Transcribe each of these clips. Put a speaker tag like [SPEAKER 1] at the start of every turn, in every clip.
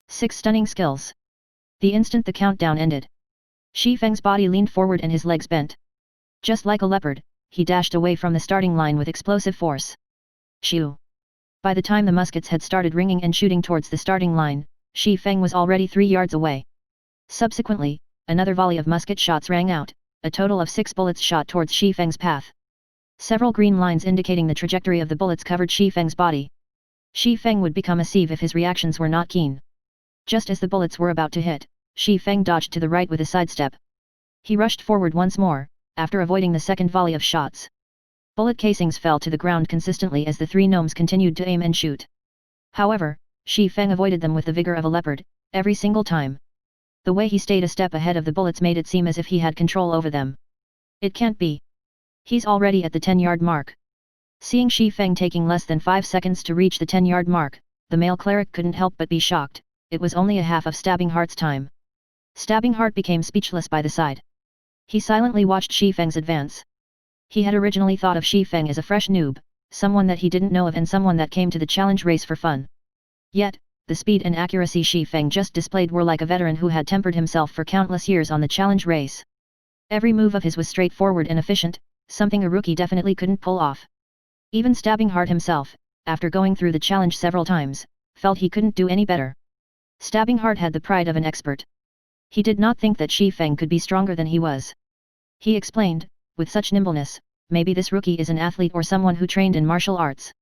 [SPEAKER 1] 6 stunning skills. The instant the countdown ended, Shi Feng's body leaned forward and his legs bent. Just like a leopard, he dashed away from the starting line with explosive force. Shoo! By the time the muskets had started ringing and shooting towards the starting line, Shi Feng was already 3 yards away. Subsequently, another volley of musket shots rang out, a total of 6 bullets shot towards Shi Feng's path. Several green lines indicating the trajectory of the bullets covered Shi Feng's body. Shi Feng would become a sieve if his reactions were not keen. Just as the bullets were about to hit, Shi Feng dodged to the right with a sidestep. He rushed forward once more, after avoiding the second volley of shots. Bullet casings fell to the ground consistently as the 3 gnomes continued to aim and shoot. However, Shi Feng avoided them with the vigor of a leopard, every single time. The way he stayed a step ahead of the bullets made it seem as if he had control over them. It can't be. He's already at the 10-yard mark. Seeing Shi Feng taking less than 5 seconds to reach the 10-yard mark, the male cleric couldn't help but be shocked. It was only a half of Stabbing Heart's time. Stabbing Heart became speechless by the side. He silently watched Shi Feng's advance. He had originally thought of Shi Feng as a fresh noob, someone that he didn't know of and someone that came to the challenge race for fun. Yet, the speed and accuracy Shi Feng just displayed were like a veteran who had tempered himself for countless years on the challenge race. Every move of his was straightforward and efficient, something a rookie definitely couldn't pull off. Even Stabbing Heart himself, after going through the challenge several times, felt he couldn't do any better. Stabbing Heart had the pride of an expert. He did not think that Shi Feng could be stronger than he was. He explained, with such nimbleness, maybe this rookie is an athlete or someone who trained in martial arts.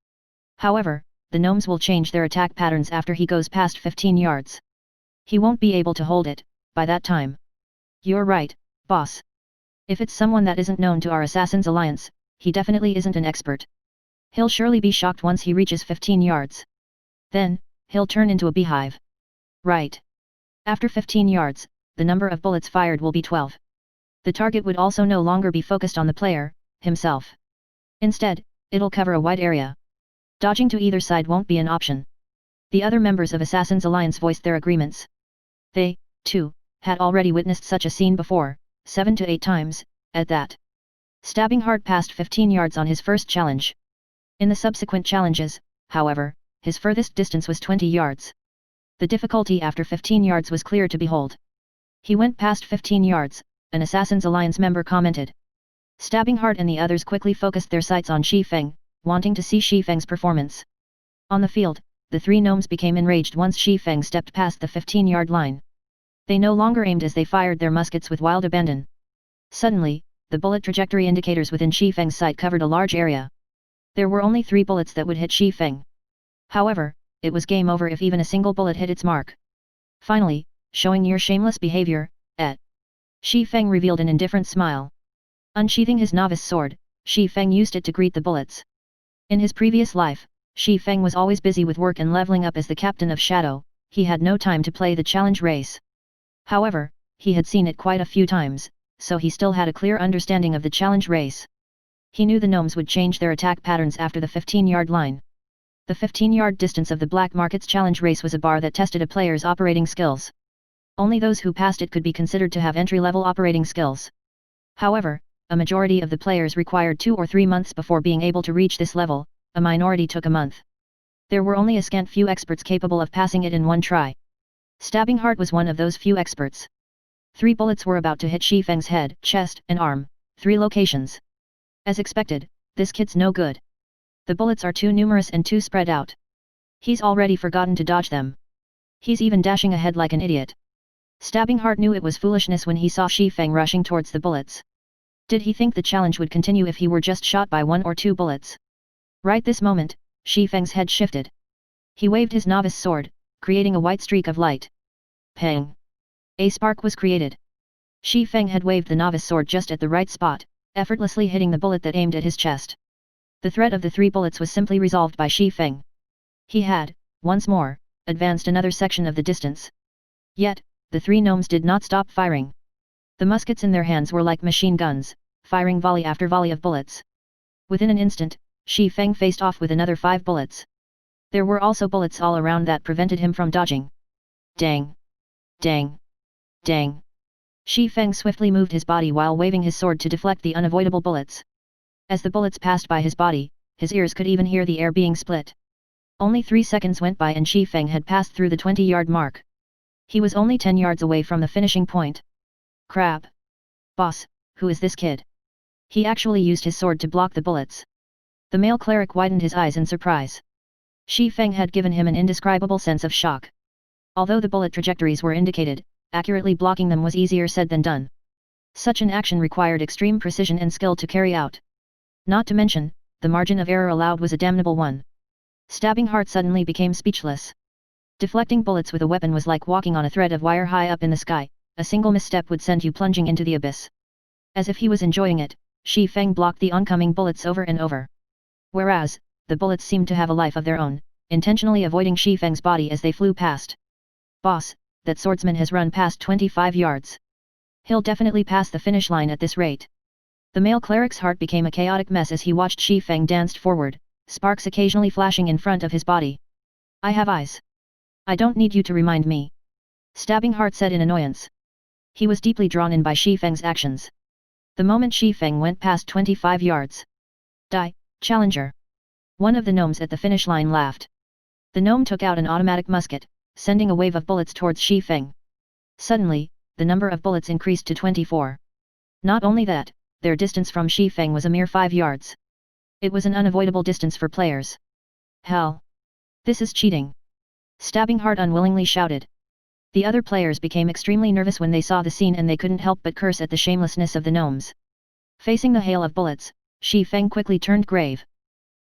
[SPEAKER 1] However, the gnomes will change their attack patterns after he goes past 15 yards. He won't be able to hold it, by that time. You're right, boss. If it's someone that isn't known to our Assassin's Alliance, he definitely isn't an expert. He'll surely be shocked once he reaches 15 yards. Then, he'll turn into a beehive. Right. After 15 yards, the number of bullets fired will be 12. The target would also no longer be focused on the player, himself. Instead, it'll cover a wide area. Dodging to either side won't be an option. The other members of Assassin's Alliance voiced their agreements. They, too, had already witnessed such a scene before, 7 to 8 times, at that. Stabbing Heart passed 15 yards on his first challenge. In the subsequent challenges, however, his furthest distance was 20 yards. The difficulty after 15 yards was clear to behold. He went past 15 yards, an Assassin's Alliance member commented. Stabbing Heart and the others quickly focused their sights on Shi Feng, wanting to see Shi Feng's performance. On the field, the 3 gnomes became enraged once Shi Feng stepped past the 15-yard line. They no longer aimed as they fired their muskets with wild abandon. Suddenly, the bullet trajectory indicators within Shi Feng's sight covered a large area. There were only 3 bullets that would hit Shi Feng. However, it was game over if even a single bullet hit its mark. Finally, showing near shameless behavior, Shi Feng revealed an indifferent smile. Unsheathing his novice sword, Shi Feng used it to greet the bullets. In his previous life, Shi Feng was always busy with work and leveling up as the captain of Shadow. He had no time to play the challenge race. However, he had seen it quite a few times, so he still had a clear understanding of the challenge race. He knew the gnomes would change their attack patterns after the 15-yard line. The 15-yard distance of the Black Market's challenge race was a bar that tested a player's operating skills. Only those who passed it could be considered to have entry-level operating skills. However, a majority of the players required 2 or 3 months before being able to reach this level, a minority took a month. There were only a scant few experts capable of passing it in one try. Stabbing Heart was one of those few experts. 3 bullets were about to hit Shi Feng's head, chest, and arm, 3 locations. As expected, this kid's no good. The bullets are too numerous and too spread out. He's already forgotten to dodge them. He's even dashing ahead like an idiot. Stabbing Heart knew it was foolishness when he saw Shi Feng rushing towards the bullets. Did he think the challenge would continue if he were just shot by 1 or 2 bullets? Right this moment, Shi Feng's head shifted. He waved his novice sword, creating a white streak of light. Pang! A spark was created. Shi Feng had waved the novice sword just at the right spot, effortlessly hitting the bullet that aimed at his chest. The threat of the 3 bullets was simply resolved by Shi Feng. He had, once more, advanced another section of the distance. Yet, the 3 gnomes did not stop firing. The muskets in their hands were like machine guns, firing volley after volley of bullets. Within an instant, Shi Feng faced off with another 5 bullets. There were also bullets all around that prevented him from dodging. Dang! Dang! Dang! Shi Feng swiftly moved his body while waving his sword to deflect the unavoidable bullets. As the bullets passed by his body, his ears could even hear the air being split. Only 3 seconds went by and Shi Feng had passed through the 20-yard mark. He was only 10 yards away from the finishing point. Crap. Boss, who is this kid? He actually used his sword to block the bullets. The male cleric widened his eyes in surprise. Shi Feng had given him an indescribable sense of shock. Although the bullet trajectories were indicated, accurately blocking them was easier said than done. Such an action required extreme precision and skill to carry out. Not to mention, the margin of error allowed was a damnable one. Stabbing Heart suddenly became speechless. Deflecting bullets with a weapon was like walking on a thread of wire high up in the sky, a single misstep would send you plunging into the abyss. As if he was enjoying it, Shi Feng blocked the oncoming bullets over and over. Whereas, the bullets seemed to have a life of their own, intentionally avoiding Shi Feng's body as they flew past. Boss, that swordsman has run past 25 yards. He'll definitely pass the finish line at this rate. The male cleric's heart became a chaotic mess as he watched Shi Feng danced forward, sparks occasionally flashing in front of his body. I have eyes. I don't need you to remind me. Stabbing Heart said in annoyance. He was deeply drawn in by Shi Feng's actions. The moment Shi Feng went past 25 yards. Die, challenger. One of the gnomes at the finish line laughed. The gnome took out an automatic musket, sending a wave of bullets towards Shi Feng. Suddenly, the number of bullets increased to 24. Not only that, their distance from Shi Feng was a mere 5 yards. It was an unavoidable distance for players. Hell! This is cheating! Stabbing Heart unwillingly shouted. The other players became extremely nervous when they saw the scene and they couldn't help but curse at the shamelessness of the gnomes. Facing the hail of bullets, Shi Feng quickly turned grave.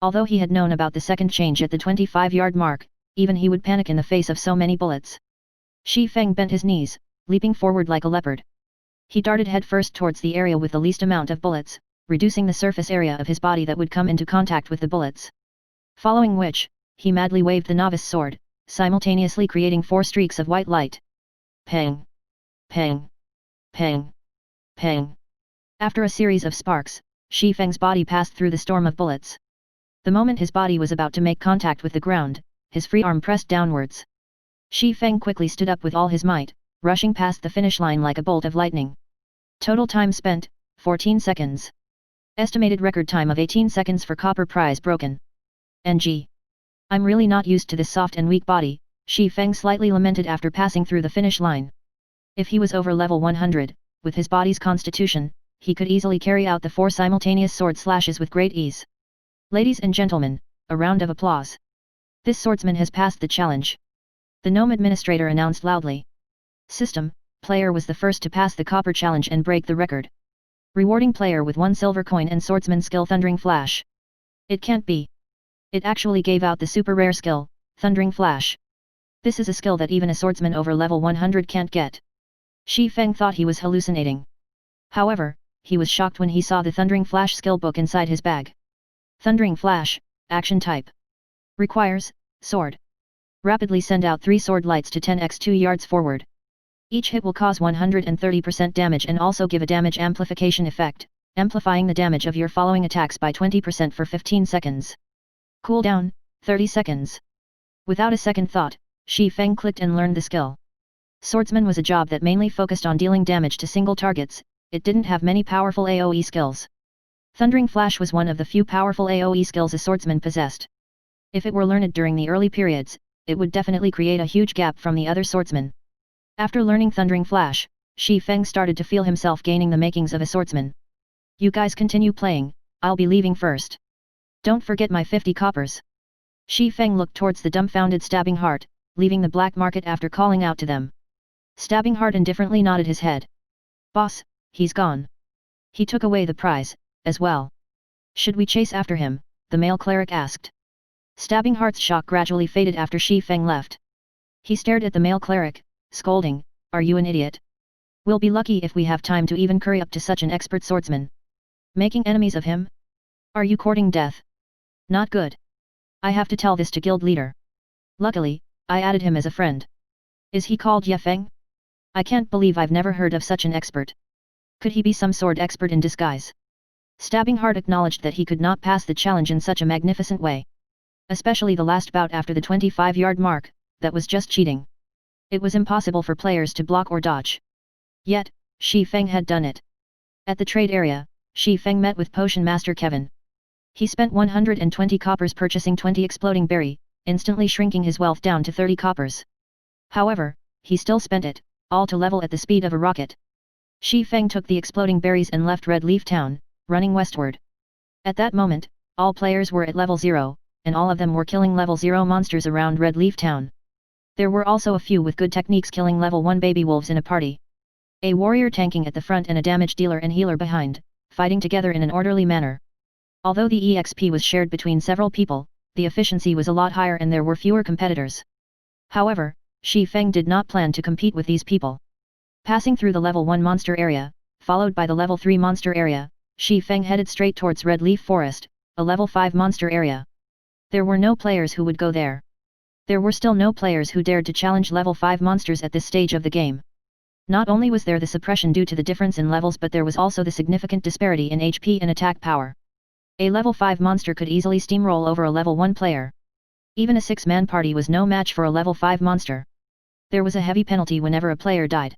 [SPEAKER 1] Although he had known about the second change at the 25-yard mark, even he would panic in the face of so many bullets. Shi Feng bent his knees, leaping forward like a leopard. He darted headfirst towards the area with the least amount of bullets, reducing the surface area of his body that would come into contact with the bullets. Following which, he madly waved the novice sword, simultaneously creating 4 streaks of white light. Pang! Pang! Pang! Pang! After a series of sparks, Shi Feng's body passed through the storm of bullets. The moment his body was about to make contact with the ground, his free arm pressed downwards. Shi Feng quickly stood up with all his might, rushing past the finish line like a bolt of lightning. Total time spent, 14 seconds. Estimated record time of 18 seconds for copper prize broken. NG. I'm really not used to this soft and weak body, Shi Feng slightly lamented after passing through the finish line. If he was over level 100, with his body's constitution, he could easily carry out the 4 simultaneous sword slashes with great ease. Ladies and gentlemen, a round of applause. This swordsman has passed the challenge. The gnome administrator announced loudly. System, player was the first to pass the copper challenge and break the record. Rewarding player with 1 silver coin and swordsman skill Thundering Flash. It can't be. It actually gave out the super rare skill, Thundering Flash. This is a skill that even a swordsman over level 100 can't get. Shi Feng thought he was hallucinating. However, he was shocked when he saw the Thundering Flash skill book inside his bag. Thundering Flash, action type. Requires, sword. Rapidly send out 3 sword lights to 10x 2 yards forward. Each hit will cause 130% damage and also give a damage amplification effect, amplifying the damage of your following attacks by 20% for 15 seconds. Cooldown, 30 seconds. Without a second thought, Shi Feng clicked and learned the skill. Swordsman was a job that mainly focused on dealing damage to single targets, it didn't have many powerful AoE skills. Thundering Flash was one of the few powerful AoE skills a swordsman possessed. If it were learned during the early periods, it would definitely create a huge gap from the other swordsmen. After learning Thundering Flash, Shi Feng started to feel himself gaining the makings of a swordsman. You guys continue playing, I'll be leaving first. Don't forget my 50 coppers. Shi Feng looked towards the dumbfounded Stabbing Heart, leaving the black market after calling out to them. Stabbing Heart indifferently nodded his head. Boss, he's gone. He took away the prize, as well. Should we chase after him? The male cleric asked. Stabbing Heart's shock gradually faded after Shi Feng left. He stared at the male cleric, scolding, Are you an idiot? We'll be lucky if we have time to even curry up to such an expert swordsman. Making enemies of him? Are you courting death? Not good. I have to tell this to guild leader. Luckily, I added him as a friend. Is he called Ye Feng? I can't believe I've never heard of such an expert. Could he be some sword expert in disguise? Stabbing Heart acknowledged that he could not pass the challenge in such a magnificent way. Especially the last bout after the 25-yard mark, that was just cheating. It was impossible for players to block or dodge. Yet, Shi Feng had done it. At the trade area, Shi Feng met with Potion Master Kevin. He spent 120 coppers purchasing 20 exploding berry, instantly shrinking his wealth down to 30 coppers. However, he still spent it, all to level at the speed of a rocket. Shi Feng took the exploding berries and left Red Leaf Town, running westward. At that moment, all players were at level 0, and all of them were killing level 0 monsters around Red Leaf Town. There were also a few with good techniques killing level 1 baby wolves in a party. A warrior tanking at the front and a damage dealer and healer behind, fighting together in an orderly manner. Although the EXP was shared between several people, the efficiency was a lot higher and there were fewer competitors. However, Shi Feng did not plan to compete with these people. Passing through the level 1 monster area, followed by the level 3 monster area, Shi Feng headed straight towards Red Leaf Forest, a level 5 monster area. There were no players who would go there. There were still no players who dared to challenge level 5 monsters at this stage of the game. Not only was there the suppression due to the difference in levels, but there was also the significant disparity in HP and attack power. A level 5 monster could easily steamroll over a level 1 player. Even a 6-man party was no match for a level 5 monster. There was a heavy penalty whenever a player died.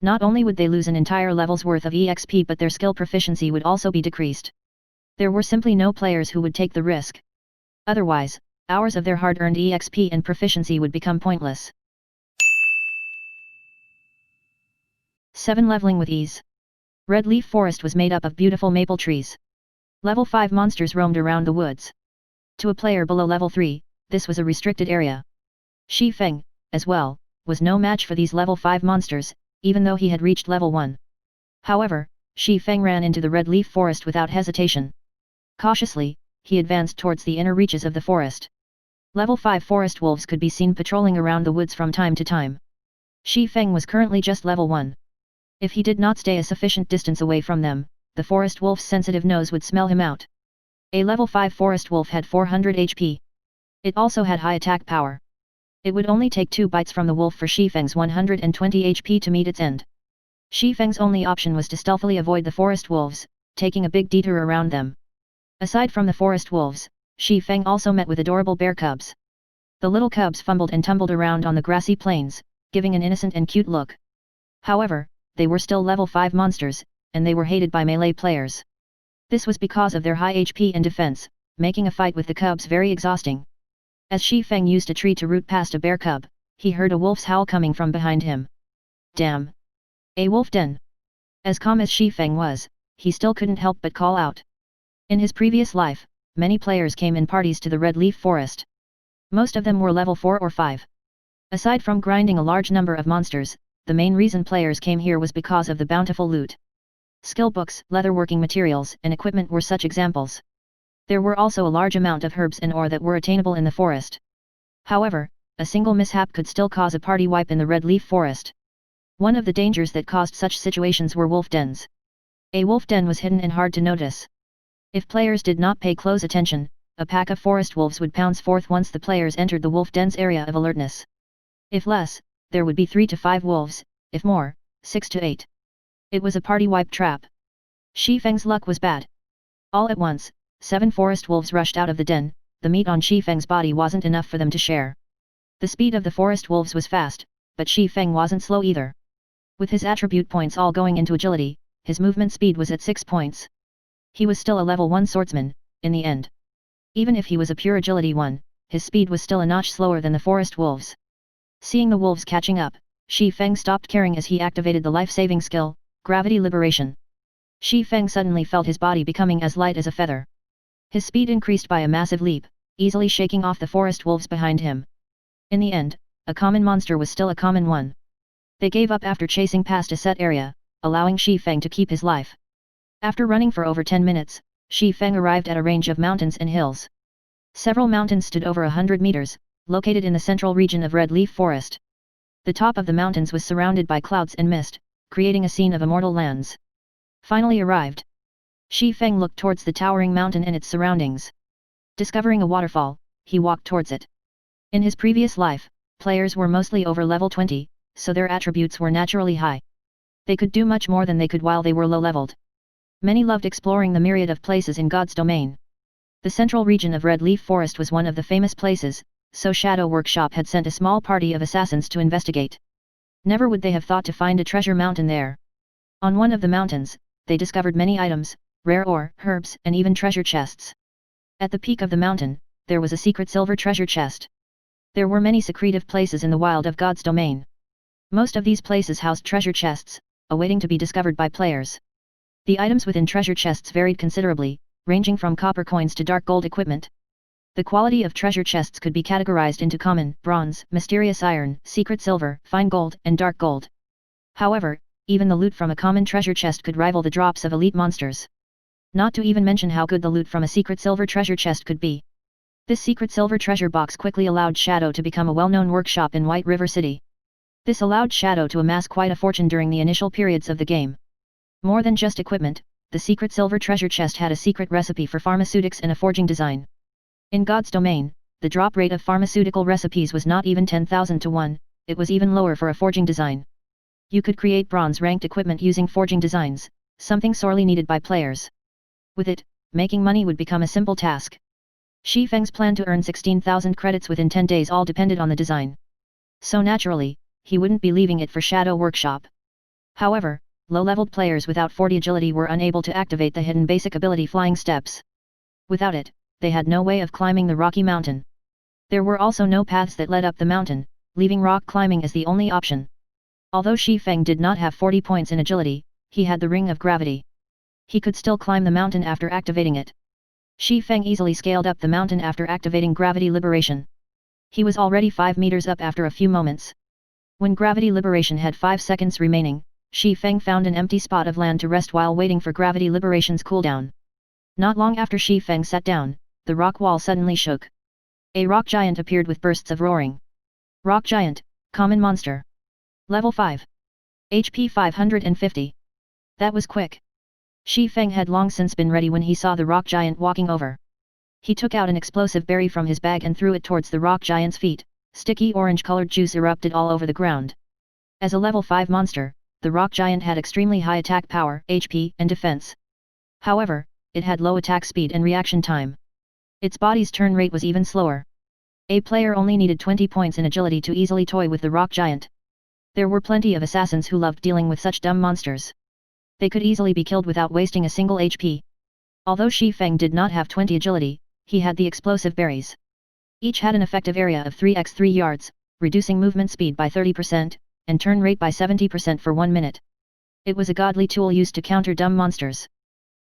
[SPEAKER 1] Not only would they lose an entire level's worth of EXP, but their skill proficiency would also be decreased. There were simply no players who would take the risk. Otherwise, hours of their hard-earned EXP and proficiency would become pointless. 7. Leveling with ease. Red Leaf Forest was made up of beautiful maple trees. Level 5 monsters roamed around the woods. To a player below level 3, this was a restricted area. Shi Feng, as well, was no match for these level 5 monsters, even though he had reached level 1. However, Shi Feng ran into the Red Leaf Forest without hesitation. Cautiously, he advanced towards the inner reaches of the forest. Level 5 forest wolves could be seen patrolling around the woods from time to time. Shi Feng was currently just level 1. If he did not stay a sufficient distance away from them, the forest wolf's sensitive nose would smell him out. A level 5 forest wolf had 400 HP. It also had high attack power. It would only take 2 bites from the wolf for Shi Feng's 120 HP to meet its end. Shi Feng's only option was to stealthily avoid the forest wolves, taking a big detour around them. Aside from the forest wolves, Shi Feng also met with adorable bear cubs. The little cubs fumbled and tumbled around on the grassy plains, giving an innocent and cute look. However, they were still level 5 monsters, and they were hated by melee players. This was because of their high HP and defense, making a fight with the cubs very exhausting. As Shi Feng used a tree to root past a bear cub, he heard a wolf's howl coming from behind him. Damn! A wolf den! As calm as Shi Feng was, he still couldn't help but call out. In his previous life, many players came in parties to the Red Leaf Forest. Most of them were level 4 or 5. Aside from grinding a large number of monsters, the main reason players came here was because of the bountiful loot. Skill books, leatherworking materials, and equipment were such examples. There were also a large amount of herbs and ore that were attainable in the forest. However, a single mishap could still cause a party wipe in the Red Leaf Forest. One of the dangers that caused such situations were wolf dens. A wolf den was hidden and hard to notice. If players did not pay close attention, a pack of forest wolves would pounce forth once the players entered the wolf den's area of alertness. If less, there would be 3 to 5 wolves, if more, 6 to 8. It was a party wipe trap. Shi Feng's luck was bad. All at once, 7 forest wolves rushed out of the den. The meat on Shi Feng's body wasn't enough for them to share. The speed of the forest wolves was fast, but Shi Feng wasn't slow either. With his attribute points all going into agility, his movement speed was at 6 points. He was still a level 1 swordsman, in the end. Even if he was a pure agility 1, his speed was still a notch slower than the forest wolves. Seeing the wolves catching up, Shi Feng stopped caring as he activated the life-saving skill, Gravity Liberation. Shi Feng suddenly felt his body becoming as light as a feather. His speed increased by a massive leap, easily shaking off the forest wolves behind him. In the end, a common monster was still a common one. They gave up after chasing past a set area, allowing Shi Feng to keep his life. After running for over 10 minutes, Shi Feng arrived at a range of mountains and hills. Several mountains stood over 100 meters, located in the central region of Red Leaf Forest. The top of the mountains was surrounded by clouds and mist, creating a scene of immortal lands. Finally arrived. Shi Feng looked towards the towering mountain and its surroundings. Discovering a waterfall, he walked towards it. In his previous life, players were mostly over level 20, so their attributes were naturally high. They could do much more than they could while they were low-leveled. Many loved exploring the myriad of places in God's domain. The central region of Red Leaf Forest was one of the famous places, so Shadow Workshop had sent a small party of assassins to investigate. Never would they have thought to find a treasure mountain there. On one of the mountains, they discovered many items, rare ore, herbs, and even treasure chests. At the peak of the mountain, there was a secret silver treasure chest. There were many secretive places in the wild of God's domain. Most of these places housed treasure chests, awaiting to be discovered by players. The items within treasure chests varied considerably, ranging from copper coins to dark gold equipment. The quality of treasure chests could be categorized into common, bronze, mysterious iron, secret silver, fine gold, and dark gold. However, even the loot from a common treasure chest could rival the drops of elite monsters. Not to even mention how good the loot from a secret silver treasure chest could be. This secret silver treasure box quickly allowed Shadow to become a well-known workshop in White River City. This allowed Shadow to amass quite a fortune during the initial periods of the game. More than just equipment, the secret silver treasure chest had a secret recipe for pharmaceutics and a forging design. In God's domain, the drop rate of pharmaceutical recipes was not even 10,000 to 1, it was even lower for a forging design. You could create bronze-ranked equipment using forging designs, something sorely needed by players. With it, making money would become a simple task. Shi Feng's plan to earn 16,000 credits within 10 days all depended on the design. So naturally, he wouldn't be leaving it for Shadow Workshop. However, low-leveled players without 40 agility were unable to activate the hidden basic ability Flying Steps. Without it, they had no way of climbing the rocky mountain. There were also no paths that led up the mountain, leaving rock climbing as the only option. Although Shi Feng did not have 40 points in agility, he had the Ring of Gravity. He could still climb the mountain after activating it. Shi Feng easily scaled up the mountain after activating Gravity Liberation. He was already 5 meters up after a few moments. When Gravity Liberation had 5 seconds remaining, Shi Feng found an empty spot of land to rest while waiting for Gravity Liberation's cooldown. Not long after Shi Feng sat down, the rock wall suddenly shook. A rock giant appeared with bursts of roaring. Rock giant, common monster. Level 5. HP 550. That was quick. Shi Feng had long since been ready when he saw the rock giant walking over. He took out an explosive berry from his bag and threw it towards the rock giant's feet. Sticky orange-colored juice erupted all over the ground. As a level 5 monster, the rock giant had extremely high attack power, HP, and defense. However, it had low attack speed and reaction time. Its body's turn rate was even slower. A player only needed 20 points in agility to easily toy with the rock giant. There were plenty of assassins who loved dealing with such dumb monsters. They could easily be killed without wasting a single HP. Although Shi Feng did not have 20 agility, he had the explosive berries. Each had an effective area of 3x3 yards, reducing movement speed by 30%, and turn rate by 70% for 1 minute. It was a godly tool used to counter dumb monsters.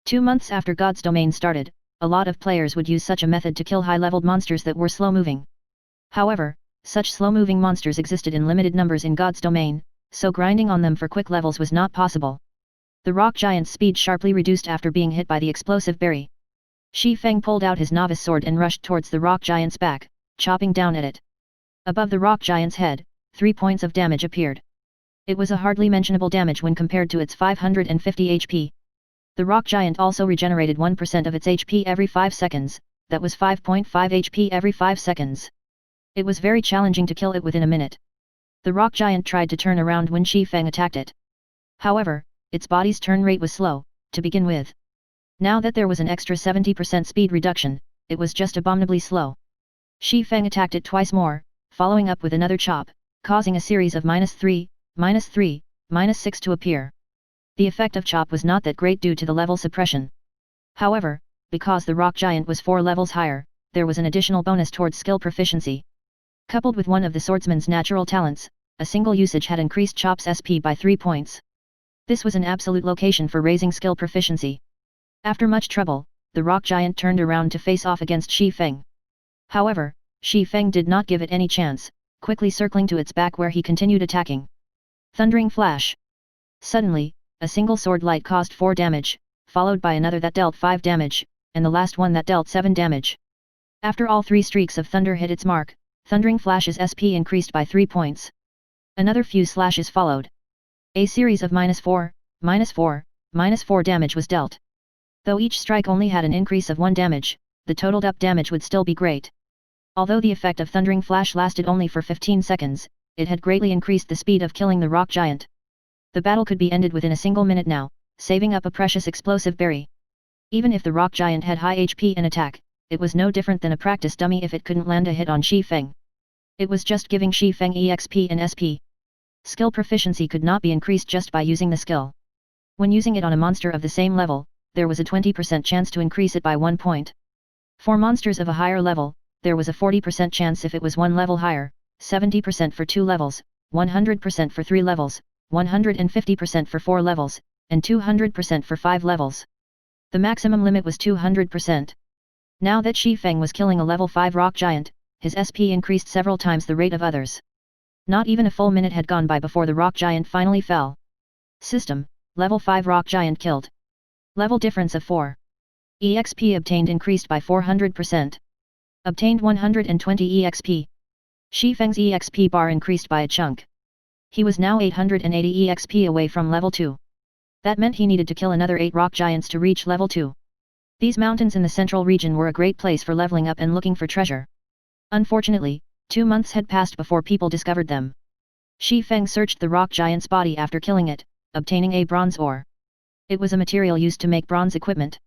[SPEAKER 1] 2 months after God's Domain started, a lot of players would use such a method to kill high-leveled monsters that were slow-moving. However, such slow-moving monsters existed in limited numbers in God's Domain, so grinding on them for quick levels was not possible. The rock giant's speed sharply reduced after being hit by the explosive berry. Shi Feng pulled out his novice sword and rushed towards the rock giant's back, chopping down at it. Above the rock giant's head, 3 points of damage appeared. It was a hardly mentionable damage when compared to its 550 HP. The rock giant also regenerated 1% of its HP every 5 seconds, that was 5.5 HP every 5 seconds. It was very challenging to kill it within a minute. The rock giant tried to turn around when Shi Feng attacked it. However, its body's turn rate was slow, to begin with. Now that there was an extra 70% speed reduction, it was just abominably slow. Shi Feng attacked it twice more, following up with another chop, causing a series of -3, -3, -6 to appear. The effect of chop was not that great due to the level suppression. However, because the rock giant was 4 levels higher, there was an additional bonus towards skill proficiency. Coupled with one of the swordsman's natural talents, a single usage had increased Chop's SP by 3 points. This was an absolute location for raising skill proficiency. After much trouble, the rock giant turned around to face off against Shi Feng. However, Shi Feng did not give it any chance, quickly circling to its back where he continued attacking. Thundering Flash. Suddenly, a single sword light caused 4 damage, followed by another that dealt 5 damage, and the last one that dealt 7 damage. After all 3 streaks of thunder hit its mark, Thundering Flash's SP increased by 3 points. Another few slashes followed. A series of -4, -4, -4 damage was dealt. Though each strike only had an increase of 1 damage, the totaled up damage would still be great. Although the effect of Thundering Flash lasted only for 15 seconds, it had greatly increased the speed of killing the rock giant. The battle could be ended within a single minute now, saving up a precious explosive berry. Even if the rock giant had high HP and attack, it was no different than a practice dummy if it couldn't land a hit on Shi Feng. It was just giving Shi Feng EXP and SP. Skill proficiency could not be increased just by using the skill. When using it on a monster of the same level, there was a 20% chance to increase it by 1 point. For monsters of a higher level, there was a 40% chance if it was 1 level higher, 70% for 2 levels, 100% for 3 levels, 150% for 4 levels, and 200% for 5 levels. The maximum limit was 200%. Now that Shi Feng was killing a level 5 rock giant, his SP increased several times the rate of others. Not even a full minute had gone by before the rock giant finally fell. System, level 5 rock giant killed. Level difference of 4. EXP obtained increased by 400%. Obtained 120 EXP. Shi Feng's EXP bar increased by a chunk. He was now 880 EXP away from level 2. That meant he needed to kill another 8 rock giants to reach level 2. These mountains in the central region were a great place for leveling up and looking for treasure. Unfortunately, 2 months had passed before people discovered them. Shi Feng searched the rock giant's body after killing it, obtaining a bronze ore. It was a material used to make bronze equipment.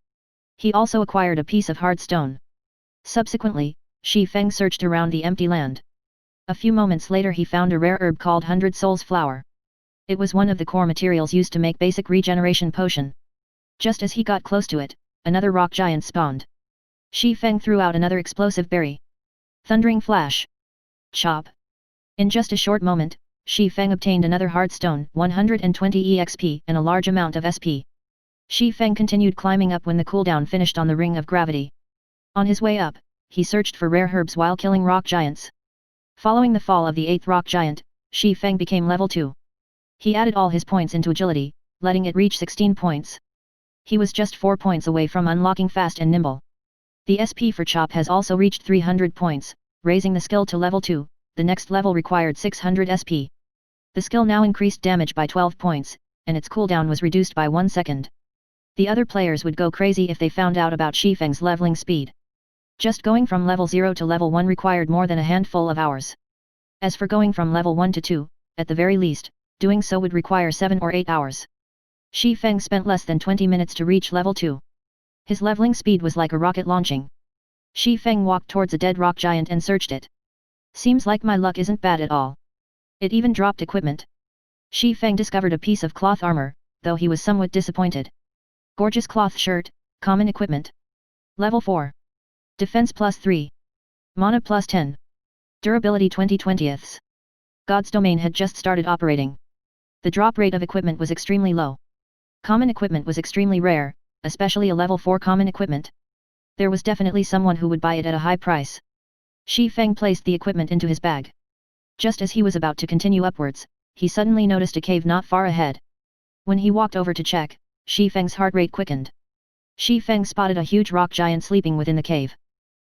[SPEAKER 1] He also acquired a piece of hard stone. Subsequently, Shi Feng searched around the empty land. A few moments later he found a rare herb called 100 Souls Flower. It was one of the core materials used to make basic regeneration potion. Just as he got close to it, another rock giant spawned. Shi Feng threw out another explosive berry. Thundering flash. Chop. In just a short moment, Shi Feng obtained another hard stone, 120 EXP and a large amount of SP. Shi Feng continued climbing up when the cooldown finished on the ring of gravity. On his way up, he searched for rare herbs while killing rock giants. Following the fall of the 8th rock giant, Shi Feng became level 2. He added all his points into agility, letting it reach 16 points. He was just 4 points away from unlocking fast and nimble. The SP for Chop has also reached 300 points, raising the skill to level 2, the next level required 600 SP. The skill now increased damage by 12 points, and its cooldown was reduced by 1 second. The other players would go crazy if they found out about Shi Feng's leveling speed. Just going from level 0 to level 1 required more than a handful of hours. As for going from level 1 to 2, at the very least, doing so would require 7 or 8 hours. Shi Feng spent less than 20 minutes to reach level 2. His leveling speed was like a rocket launching. Shi Feng walked towards a dead rock giant and searched it. Seems like my luck isn't bad at all. It even dropped equipment. Shi Feng discovered a piece of cloth armor, though he was somewhat disappointed. Gorgeous cloth shirt, common equipment. Level 4. Defense plus 3. Mana plus 10. Durability 20/20. God's domain had just started operating. The drop rate of equipment was extremely low. Common equipment was extremely rare, especially a level 4 common equipment. There was definitely someone who would buy it at a high price. Shi Feng placed the equipment into his bag. Just as he was about to continue upwards, he suddenly noticed a cave not far ahead. When he walked over to check, Shi Feng's heart rate quickened. Shi Feng spotted a huge rock giant sleeping within the cave.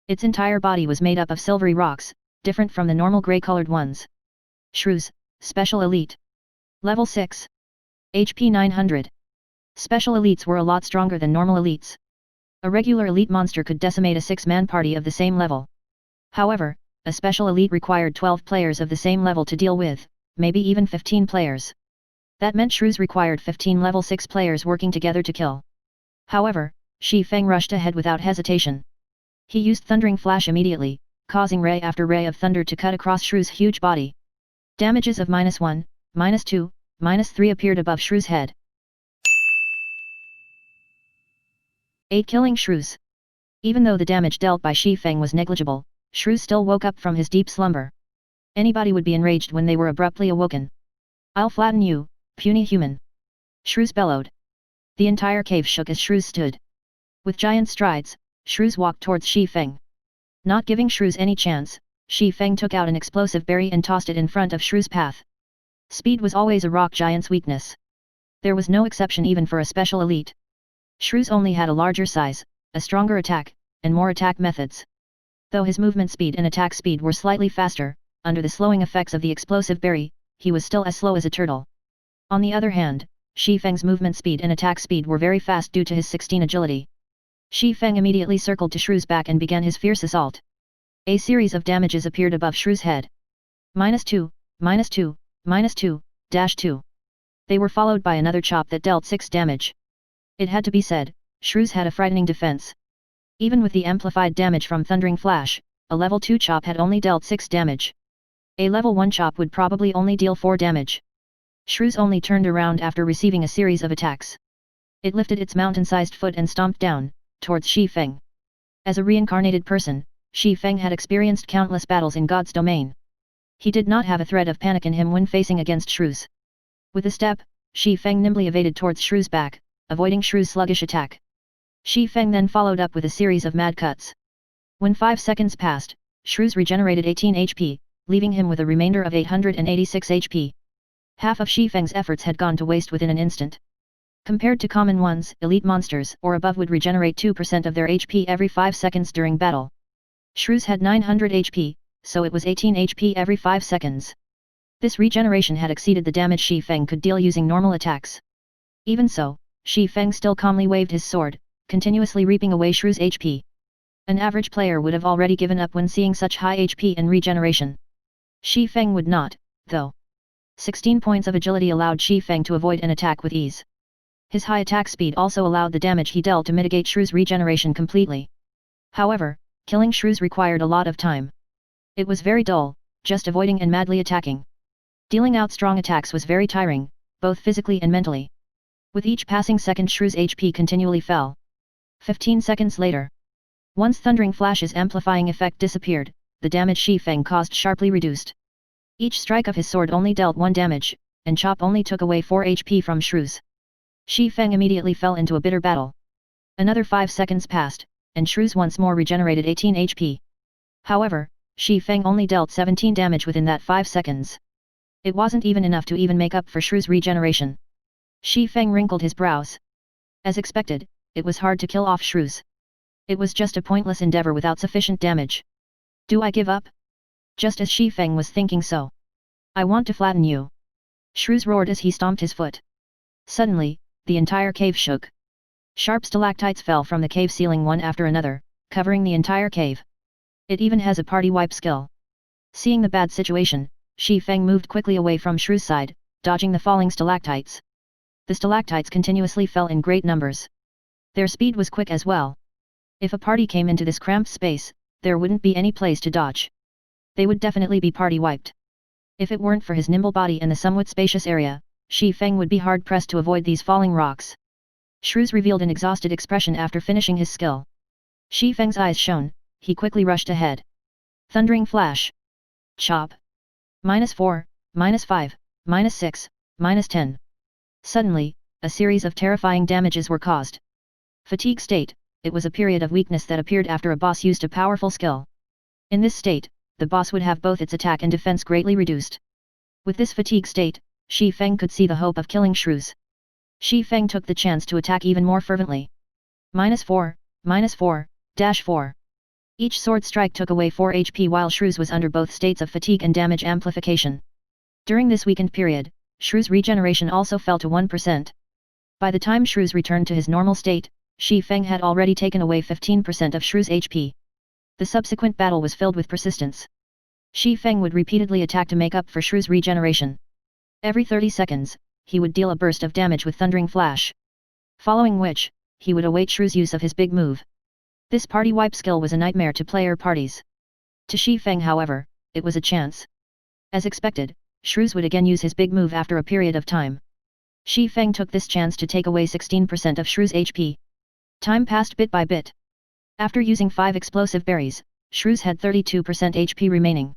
[SPEAKER 1] Its entire body was made up of silvery rocks, different from the normal grey-colored ones. Shrews, Special Elite. Level 6. HP 900. Special Elites were a lot stronger than normal Elites. A regular Elite monster could decimate a 6-man party of the same level. However, a Special Elite required 12 players of the same level to deal with, maybe even 15 players. That meant Shrews required 15 level 6 players working together to kill. However, Shi Feng rushed ahead without hesitation. He used Thundering Flash immediately, causing ray after ray of thunder to cut across Shrew's huge body. Damages of -1, -2, -3 appeared above Shrew's head. 8 killing Shrews. Even though the damage dealt by Shi Feng was negligible, Shrew still woke up from his deep slumber. Anybody would be enraged when they were abruptly awoken. "I'll flatten you, puny human!" Shrews bellowed. The entire cave shook as Shrews stood. With giant strides, Shrews walked towards Shi Feng. Not giving Shrews any chance, Shi Feng took out an explosive berry and tossed it in front of Shrew's path. Speed was always a rock giant's weakness. There was no exception even for a special elite. Shrews only had a larger size, a stronger attack, and more attack methods. Though his movement speed and attack speed were slightly faster, under the slowing effects of the explosive berry, he was still as slow as a turtle. On the other hand, Shi Feng's movement speed and attack speed were very fast due to his 16 agility. Shi Feng immediately circled to Shrew's back and began his fierce assault. A series of damages appeared above Shrew's head. -2, -2, -2, -2. They were followed by another chop that dealt 6 damage. It had to be said, Shrews had a frightening defense. Even with the amplified damage from Thundering Flash, a level 2 chop had only dealt 6 damage. A level 1 chop would probably only deal 4 damage. Shrews only turned around after receiving a series of attacks. It lifted its mountain-sized foot and stomped down, towards Shi Feng. As a reincarnated person, Shi Feng had experienced countless battles in God's domain. He did not have a thread of panic in him when facing against Shrew's. With a step, Shi Feng nimbly evaded towards Shrew's back, avoiding Shrew's sluggish attack. Shi Feng then followed up with a series of mad cuts. When 5 seconds passed, Shrew's regenerated 18 HP, leaving him with a remainder of 886 HP. Half of Shi Feng's efforts had gone to waste within an instant. Compared to common ones, elite monsters or above would regenerate 2% of their HP every 5 seconds during battle. Shrew's had 900 HP, so it was 18 HP every 5 seconds. This regeneration had exceeded the damage Shi Feng could deal using normal attacks. Even so, Shi Feng still calmly waved his sword, continuously reaping away Shrew's HP. An average player would have already given up when seeing such high HP and regeneration. Shi Feng would not, though. 16 points of agility allowed Shi Feng to avoid an attack with ease. His high attack speed also allowed the damage he dealt to mitigate Shrew's regeneration completely. However, killing Shrew's required a lot of time. It was very dull, just avoiding and madly attacking. Dealing out strong attacks was very tiring, both physically and mentally. With each passing second Shrew's HP continually fell. 15 seconds later. Once Thundering Flash's amplifying effect disappeared, the damage Shi Feng caused sharply reduced. Each strike of his sword only dealt 1 damage, and chop only took away 4 HP from Shrew's. Shi Feng immediately fell into a bitter battle. Another 5 seconds passed, and Shrew's once more regenerated 18 HP. However, Shi Feng only dealt 17 damage within that 5 seconds. It wasn't even enough to even make up for Shrew's regeneration. Shi Feng wrinkled his brows. As expected, it was hard to kill off Shrew's. It was just a pointless endeavor without sufficient damage. Do I give up? Just as Shi Feng was thinking so. I want to flatten you. Shrew's roared as he stomped his foot. Suddenly, the entire cave shook. Sharp stalactites fell from the cave ceiling one after another, covering the entire cave. It even has a party wipe skill. Seeing the bad situation, Shi Feng moved quickly away from Shrew's side, dodging the falling stalactites. The stalactites continuously fell in great numbers. Their speed was quick as well. If a party came into this cramped space, there wouldn't be any place to dodge. They would definitely be party wiped. If it weren't for his nimble body and the somewhat spacious area, Shi Feng would be hard-pressed to avoid these falling rocks. Shrew's revealed an exhausted expression after finishing his skill. Shi Feng's eyes shone, he quickly rushed ahead. Thundering Flash. Chop. -4, -5, -6, -10. Suddenly, a series of terrifying damages were caused. Fatigue state, it was a period of weakness that appeared after a boss used a powerful skill. In this state, the boss would have both its attack and defense greatly reduced. With this fatigue state, Shi Feng could see the hope of killing Shrew's. Shi Feng took the chance to attack even more fervently. -4, -4, -4. Each sword strike took away 4 HP while Shrew's was under both states of fatigue and damage amplification. During this weakened period, Shrew's regeneration also fell to 1%. By the time Shrew's returned to his normal state, Shi Feng had already taken away 15% of Shrew's HP. The subsequent battle was filled with persistence. Shi Feng would repeatedly attack to make up for Shrew's regeneration. Every 30 seconds, he would deal a burst of damage with Thundering Flash. Following which, he would await Shrew's use of his big move. This party wipe skill was a nightmare to player parties. To Shi Feng however, it was a chance. As expected, Shrew's would again use his big move after a period of time. Shi Feng took this chance to take away 16% of Shrew's HP. Time passed bit by bit. After using 5 explosive berries, Shrew's had 32% HP remaining.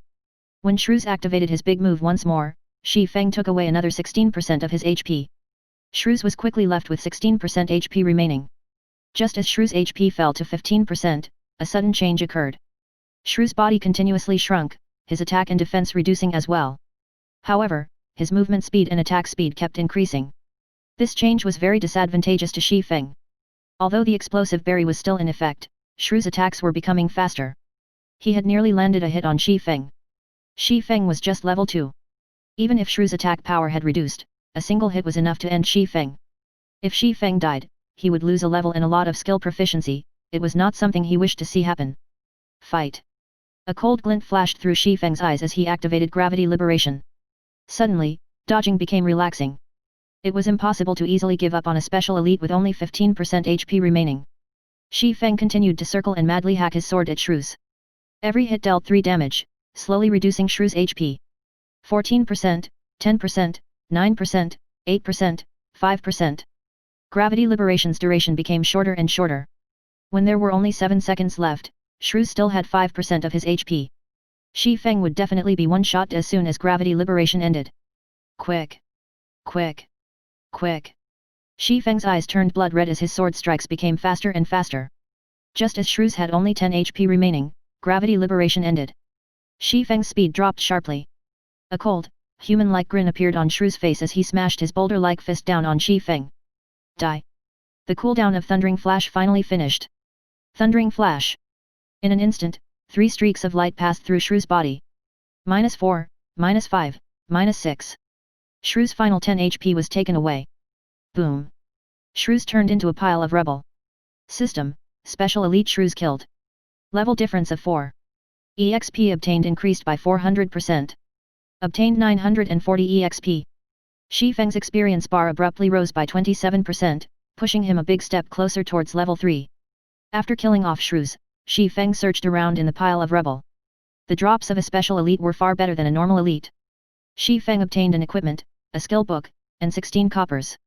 [SPEAKER 1] When Shrew's activated his big move once more, Shi Feng took away another 16% of his HP. Shrew's was quickly left with 16% HP remaining. Just as Shrew's HP fell to 15%, a sudden change occurred. Shrew's body continuously shrunk, his attack and defense reducing as well. However, his movement speed and attack speed kept increasing. This change was very disadvantageous to Shi Feng. Although the explosive berry was still in effect, Shrew's attacks were becoming faster. He had nearly landed a hit on Shi Feng. Shi Feng was just level 2. Even if Shrew's attack power had reduced, a single hit was enough to end Shi Feng. If Shi Feng died, he would lose a level and a lot of skill proficiency, it was not something he wished to see happen. Fight! A cold glint flashed through Shi Feng's eyes as he activated gravity liberation. Suddenly, dodging became relaxing. It was impossible to easily give up on a special elite with only 15% HP remaining. Shi Feng continued to circle and madly hack his sword at Shrew's. Every hit dealt 3 damage, slowly reducing Shrew's HP. 14%, 10%, 9%, 8%, 5%. Gravity liberation's duration became shorter and shorter. When there were only 7 seconds left, Shrew still had 5% of his HP. Shi Feng would definitely be one-shot as soon as gravity liberation ended. Quick! Quick! Quick! Shi Feng's eyes turned blood red as his sword strikes became faster and faster. Just as Shrews had only 10 HP remaining, gravity liberation ended. Shi Feng's speed dropped sharply. A cold, human-like grin appeared on Shrew's face as he smashed his boulder-like fist down on Shi Feng. Die! The cooldown of Thundering Flash finally finished. Thundering Flash! In an instant, 3 streaks of light passed through Shrew's body. -4, -5, -6. Shrew's final 10 HP was taken away. Boom! Shrews turned into a pile of rubble. System, Special Elite Shrews killed. Level difference of 4. EXP obtained increased by 400%. Obtained 940 EXP. Shi Feng's experience bar abruptly rose by 27%, pushing him a big step closer towards level 3. After killing off Shrews, Shi Feng searched around in the pile of rubble. The drops of a special elite were far better than a normal elite. Shi Feng obtained an equipment, a skill book, and 16 coppers.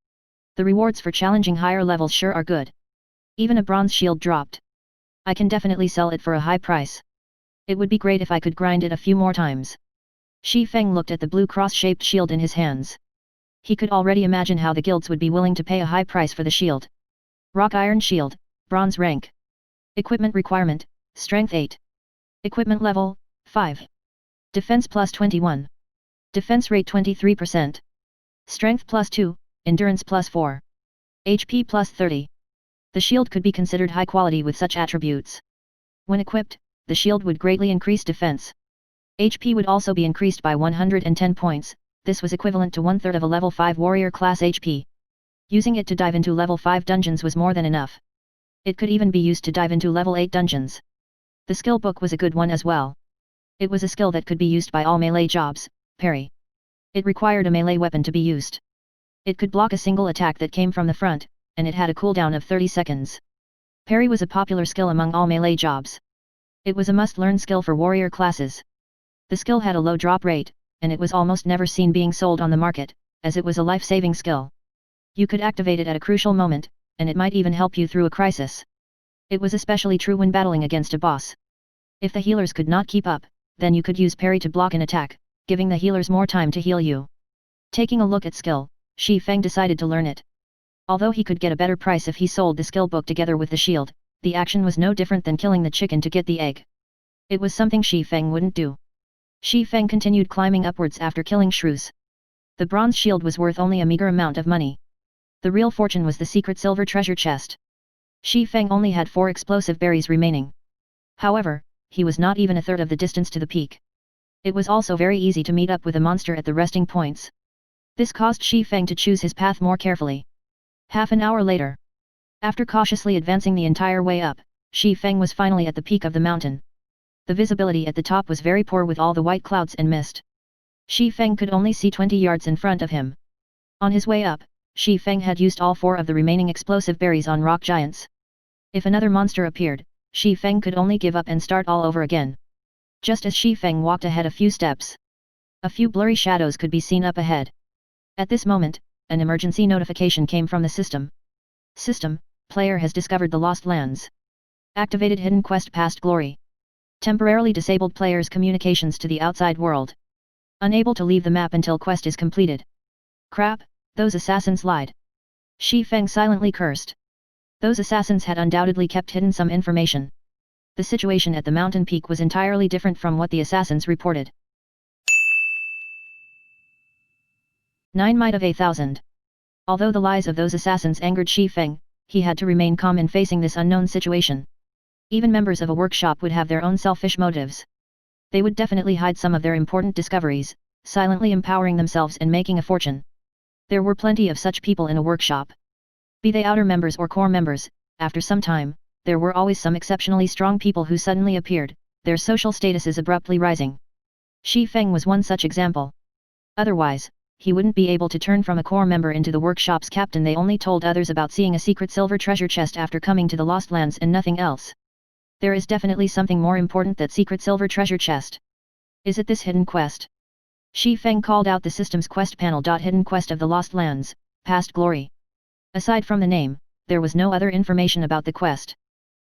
[SPEAKER 1] The rewards for challenging higher levels sure are good. Even a bronze shield dropped. I can definitely sell it for a high price. It would be great if I could grind it a few more times. Shi Feng looked at the blue cross-shaped shield in his hands. He could already imagine how the guilds would be willing to pay a high price for the shield. Rock Iron Shield, Bronze rank. Equipment requirement, Strength 8. Equipment level, 5. Defense plus 21. Defense rate 23%. Strength plus 2, Endurance plus 4. HP plus 30. The shield could be considered high quality with such attributes. When equipped, the shield would greatly increase defense. HP would also be increased by 110 points, this was equivalent to 1/3 of a level 5 warrior class HP. Using it to dive into level 5 dungeons was more than enough. It could even be used to dive into level 8 dungeons. The skill book was a good one as well. It was a skill that could be used by all melee jobs, parry. It required a melee weapon to be used. It could block a single attack that came from the front, and it had a cooldown of 30 seconds. Parry was a popular skill among all melee jobs. It was a must-learn skill for warrior classes. The skill had a low drop rate, and it was almost never seen being sold on the market, as it was a life-saving skill. You could activate it at a crucial moment, and it might even help you through a crisis. It was especially true when battling against a boss. If the healers could not keep up, then you could use parry to block an attack, giving the healers more time to heal you. Taking a look at skill, Shi Feng decided to learn it. Although he could get a better price if he sold the skill book together with the shield, the action was no different than killing the chicken to get the egg. It was something Shi Feng wouldn't do. Shi Feng continued climbing upwards after killing Shrews. The bronze shield was worth only a meager amount of money. The real fortune was the secret silver treasure chest. Shi Feng only had 4 explosive berries remaining. However, he was not even a third of the distance to the peak. It was also very easy to meet up with a monster at the resting points. This caused Shi Feng to choose his path more carefully. Half an hour later. After cautiously advancing the entire way up, Shi Feng was finally at the peak of the mountain. The visibility at the top was very poor with all the white clouds and mist. Shi Feng could only see 20 yards in front of him. On his way up, Shi Feng had used all 4 of the remaining explosive berries on rock giants. If another monster appeared, Shi Feng could only give up and start all over again. Just as Shi Feng walked ahead a few steps, a few blurry shadows could be seen up ahead. At this moment, an emergency notification came from the system. System, player has discovered the Lost Lands. Activated hidden quest Past Glory. Temporarily disabled players' communications to the outside world. Unable to leave the map until quest is completed. Crap, those assassins lied. Shi Feng silently cursed. Those assassins had undoubtedly kept hidden some information. The situation at the mountain peak was entirely different from what the assassins reported. 9 might of 1,000. Although the lies of those assassins angered Shi Feng, he had to remain calm in facing this unknown situation. Even members of a workshop would have their own selfish motives. They would definitely hide some of their important discoveries, silently empowering themselves and making a fortune. There were plenty of such people in a workshop. Be they outer members or core members, after some time, there were always some exceptionally strong people who suddenly appeared, their social statuses abruptly rising. Shi Feng was one such example. Otherwise, he wouldn't be able to turn from a core member into the workshop's captain. They only told others about seeing a secret silver treasure chest after coming to the Lost Lands and nothing else. There is definitely something more important that secret silver treasure chest. Is it this hidden quest? Shi Feng called out the system's quest panel. Hidden quest of the Lost Lands, Past Glory. Aside from the name, there was no other information about the quest.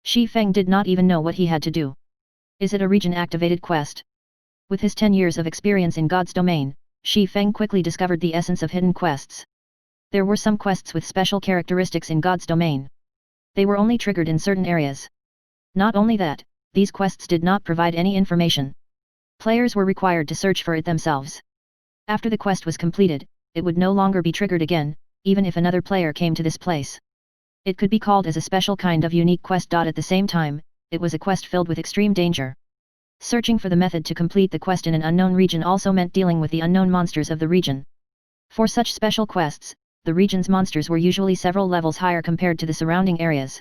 [SPEAKER 1] Shi Feng did not even know what he had to do. Is it a region-activated quest? With his 10 years of experience in God's domain, Shi Feng quickly discovered the essence of hidden quests. There were some quests with special characteristics in God's domain. They were only triggered in certain areas. Not only that, these quests did not provide any information. Players were required to search for it themselves. After the quest was completed, it would no longer be triggered again, even if another player came to this place. It could be called as a special kind of unique quest. At the same time, it was a quest filled with extreme danger. Searching for the method to complete the quest in an unknown region also meant dealing with the unknown monsters of the region. For such special quests, the region's monsters were usually several levels higher compared to the surrounding areas.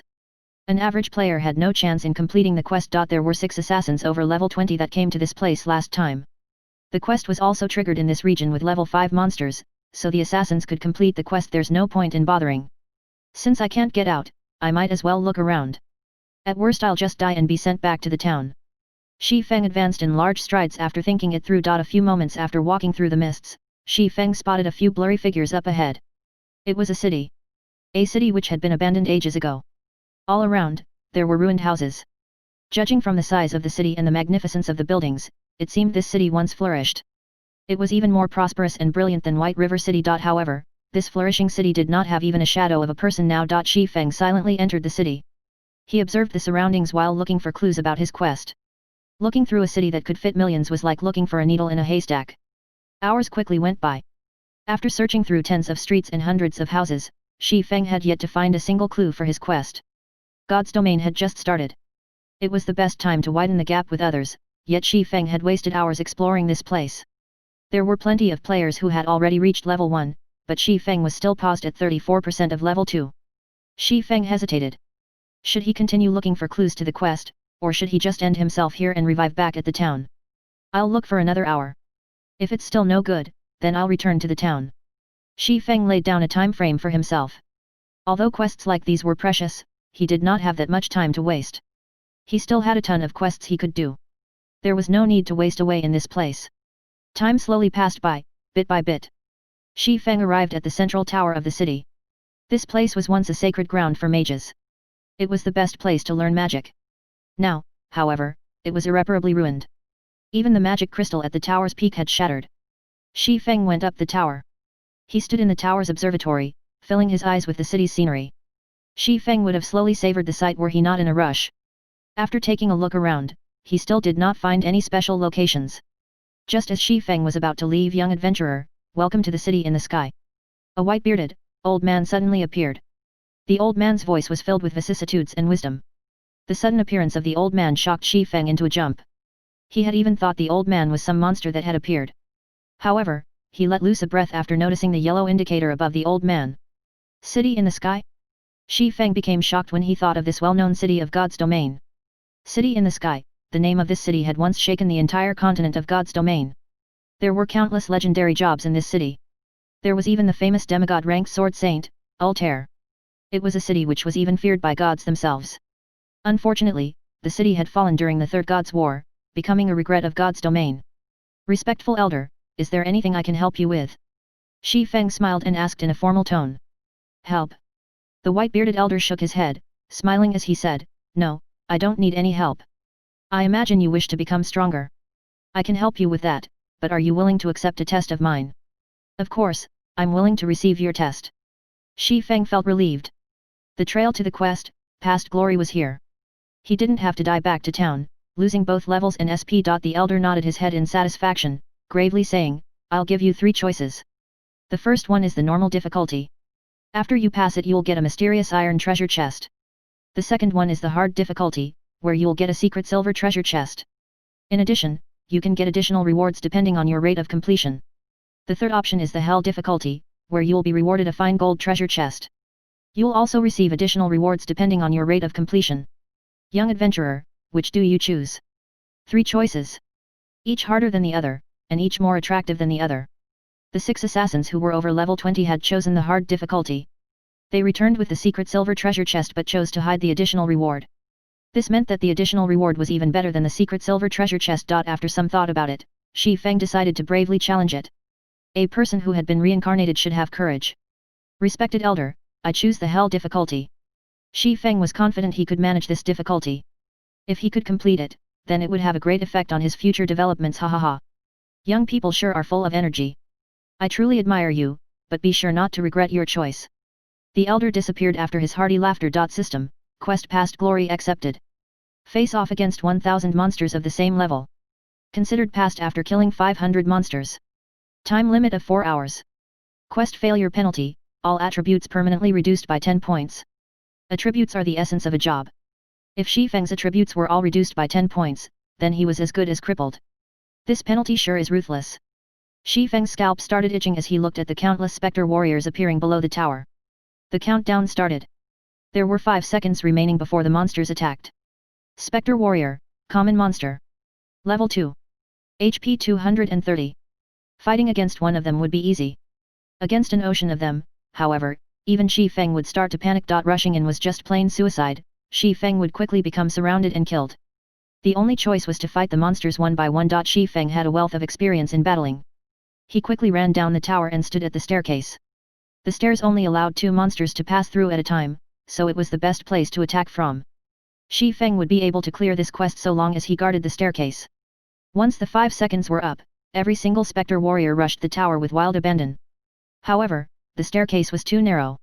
[SPEAKER 1] An average player had no chance in completing the quest. There were 6 assassins over level 20 that came to this place last time. The quest was also triggered in this region with level 5 monsters, so the assassins could complete the quest. There's no point in bothering. Since I can't get out, I might as well look around. At worst I'll just die and be sent back to the town. Shi Feng advanced in large strides after thinking it through. A few moments after walking through the mists, Shi Feng spotted a few blurry figures up ahead. It was a city. A city which had been abandoned ages ago. All around, there were ruined houses. Judging from the size of the city and the magnificence of the buildings, it seemed this city once flourished. It was even more prosperous and brilliant than White River City. However, this flourishing city did not have even a shadow of a person now. Shi Feng silently entered the city. He observed the surroundings while looking for clues about his quest. Looking through a city that could fit millions was like looking for a needle in a haystack. Hours quickly went by. After searching through tens of streets and hundreds of houses, Shi Feng had yet to find a single clue for his quest. God's domain had just started. It was the best time to widen the gap with others, yet Shi Feng had wasted hours exploring this place. There were plenty of players who had already reached level 1, but Shi Feng was still paused at 34% of level 2. Shi Feng hesitated. Should he continue looking for clues to the quest, or should he just end himself here and revive back at the town? I'll look for another hour. If it's still no good, then I'll return to the town. Shi Feng laid down a time frame for himself. Although quests like these were precious, he did not have that much time to waste. He still had a ton of quests he could do. There was no need to waste away in this place. Time slowly passed by, bit by bit. Shi Feng arrived at the central tower of the city. This place was once a sacred ground for mages. It was the best place to learn magic. Now, however, it was irreparably ruined. Even the magic crystal at the tower's peak had shattered. Shi Feng went up the tower. He stood in the tower's observatory, filling his eyes with the city's scenery. Shi Feng would have slowly savored the sight were he not in a rush. After taking a look around, he still did not find any special locations. Just as Shi Feng was about to leave, young adventurer, welcome to the city in the sky. A white-bearded, old man suddenly appeared. The old man's voice was filled with vicissitudes and wisdom. The sudden appearance of the old man shocked Shi Feng into a jump. He had even thought the old man was some monster that had appeared. However, he let loose a breath after noticing the yellow indicator above the old man. City in the sky? Shi Feng became shocked when he thought of this well-known city of God's domain. City in the sky, the name of this city had once shaken the entire continent of God's domain. There were countless legendary jobs in this city. There was even the famous demigod-ranked sword saint, Altair. It was a city which was even feared by gods themselves. Unfortunately, the city had fallen during the Third God's War, becoming a regret of God's domain. Respectful elder, is there anything I can help you with? Shi Feng smiled and asked in a formal tone. Help? The white-bearded elder shook his head, smiling as he said, No, I don't need any help. I imagine you wish to become stronger. I can help you with that, but are you willing to accept a test of mine? Of course, I'm willing to receive your test. Shi Feng felt relieved. The trail to the quest, past glory was here. He didn't have to die back to town, losing both levels and SP. The elder nodded his head in satisfaction, gravely saying, I'll give you 3 choices. The first one is the normal difficulty. After you pass it you'll get a mysterious iron treasure chest. The second one is the hard difficulty, where you'll get a secret silver treasure chest. In addition, you can get additional rewards depending on your rate of completion. The third option is the hell difficulty, where you'll be rewarded a fine gold treasure chest. You'll also receive additional rewards depending on your rate of completion. Young adventurer, which do you choose? 3 choices. Each harder than the other, and each more attractive than the other. The 6 assassins who were over level 20 had chosen the hard difficulty. They returned with the secret silver treasure chest but chose to hide the additional reward. This meant that the additional reward was even better than the secret silver treasure chest. After some thought about it, Shi Feng decided to bravely challenge it. A person who had been reincarnated should have courage. Respected elder, I choose the hell difficulty. Shi Feng was confident he could manage this difficulty. If he could complete it, then it would have a great effect on his future developments, hahaha. Young people sure are full of energy. I truly admire you, but be sure not to regret your choice. The elder disappeared after his hearty laughter. System, quest past glory accepted. Face off against 1000 monsters of the same level. Considered passed after killing 500 monsters. Time limit of 4 hours. Quest failure penalty, all attributes permanently reduced by 10 points. Attributes are the essence of a job. If Shifeng's attributes were all reduced by 10 points, then he was as good as crippled. This penalty sure is ruthless. Shifeng's scalp started itching as he looked at the countless spectre warriors appearing below the tower. The countdown started. There were 5 seconds remaining before the monsters attacked. Spectre warrior, common monster. Level 2. HP 230. Fighting against one of them would be easy. Against an ocean of them, however, even Shifeng would start to panic. Rushing in was just plain suicide. Shifeng would quickly become surrounded and killed. The only choice was to fight the monsters one by one. Shifeng had a wealth of experience in battling. He quickly ran down the tower and stood at the staircase. The stairs only allowed 2 monsters to pass through at a time, so it was the best place to attack from. Shifeng would be able to clear this quest so long as he guarded the staircase. Once the 5 seconds were up, every single spectre warrior rushed the tower with wild abandon. However, the staircase was too narrow.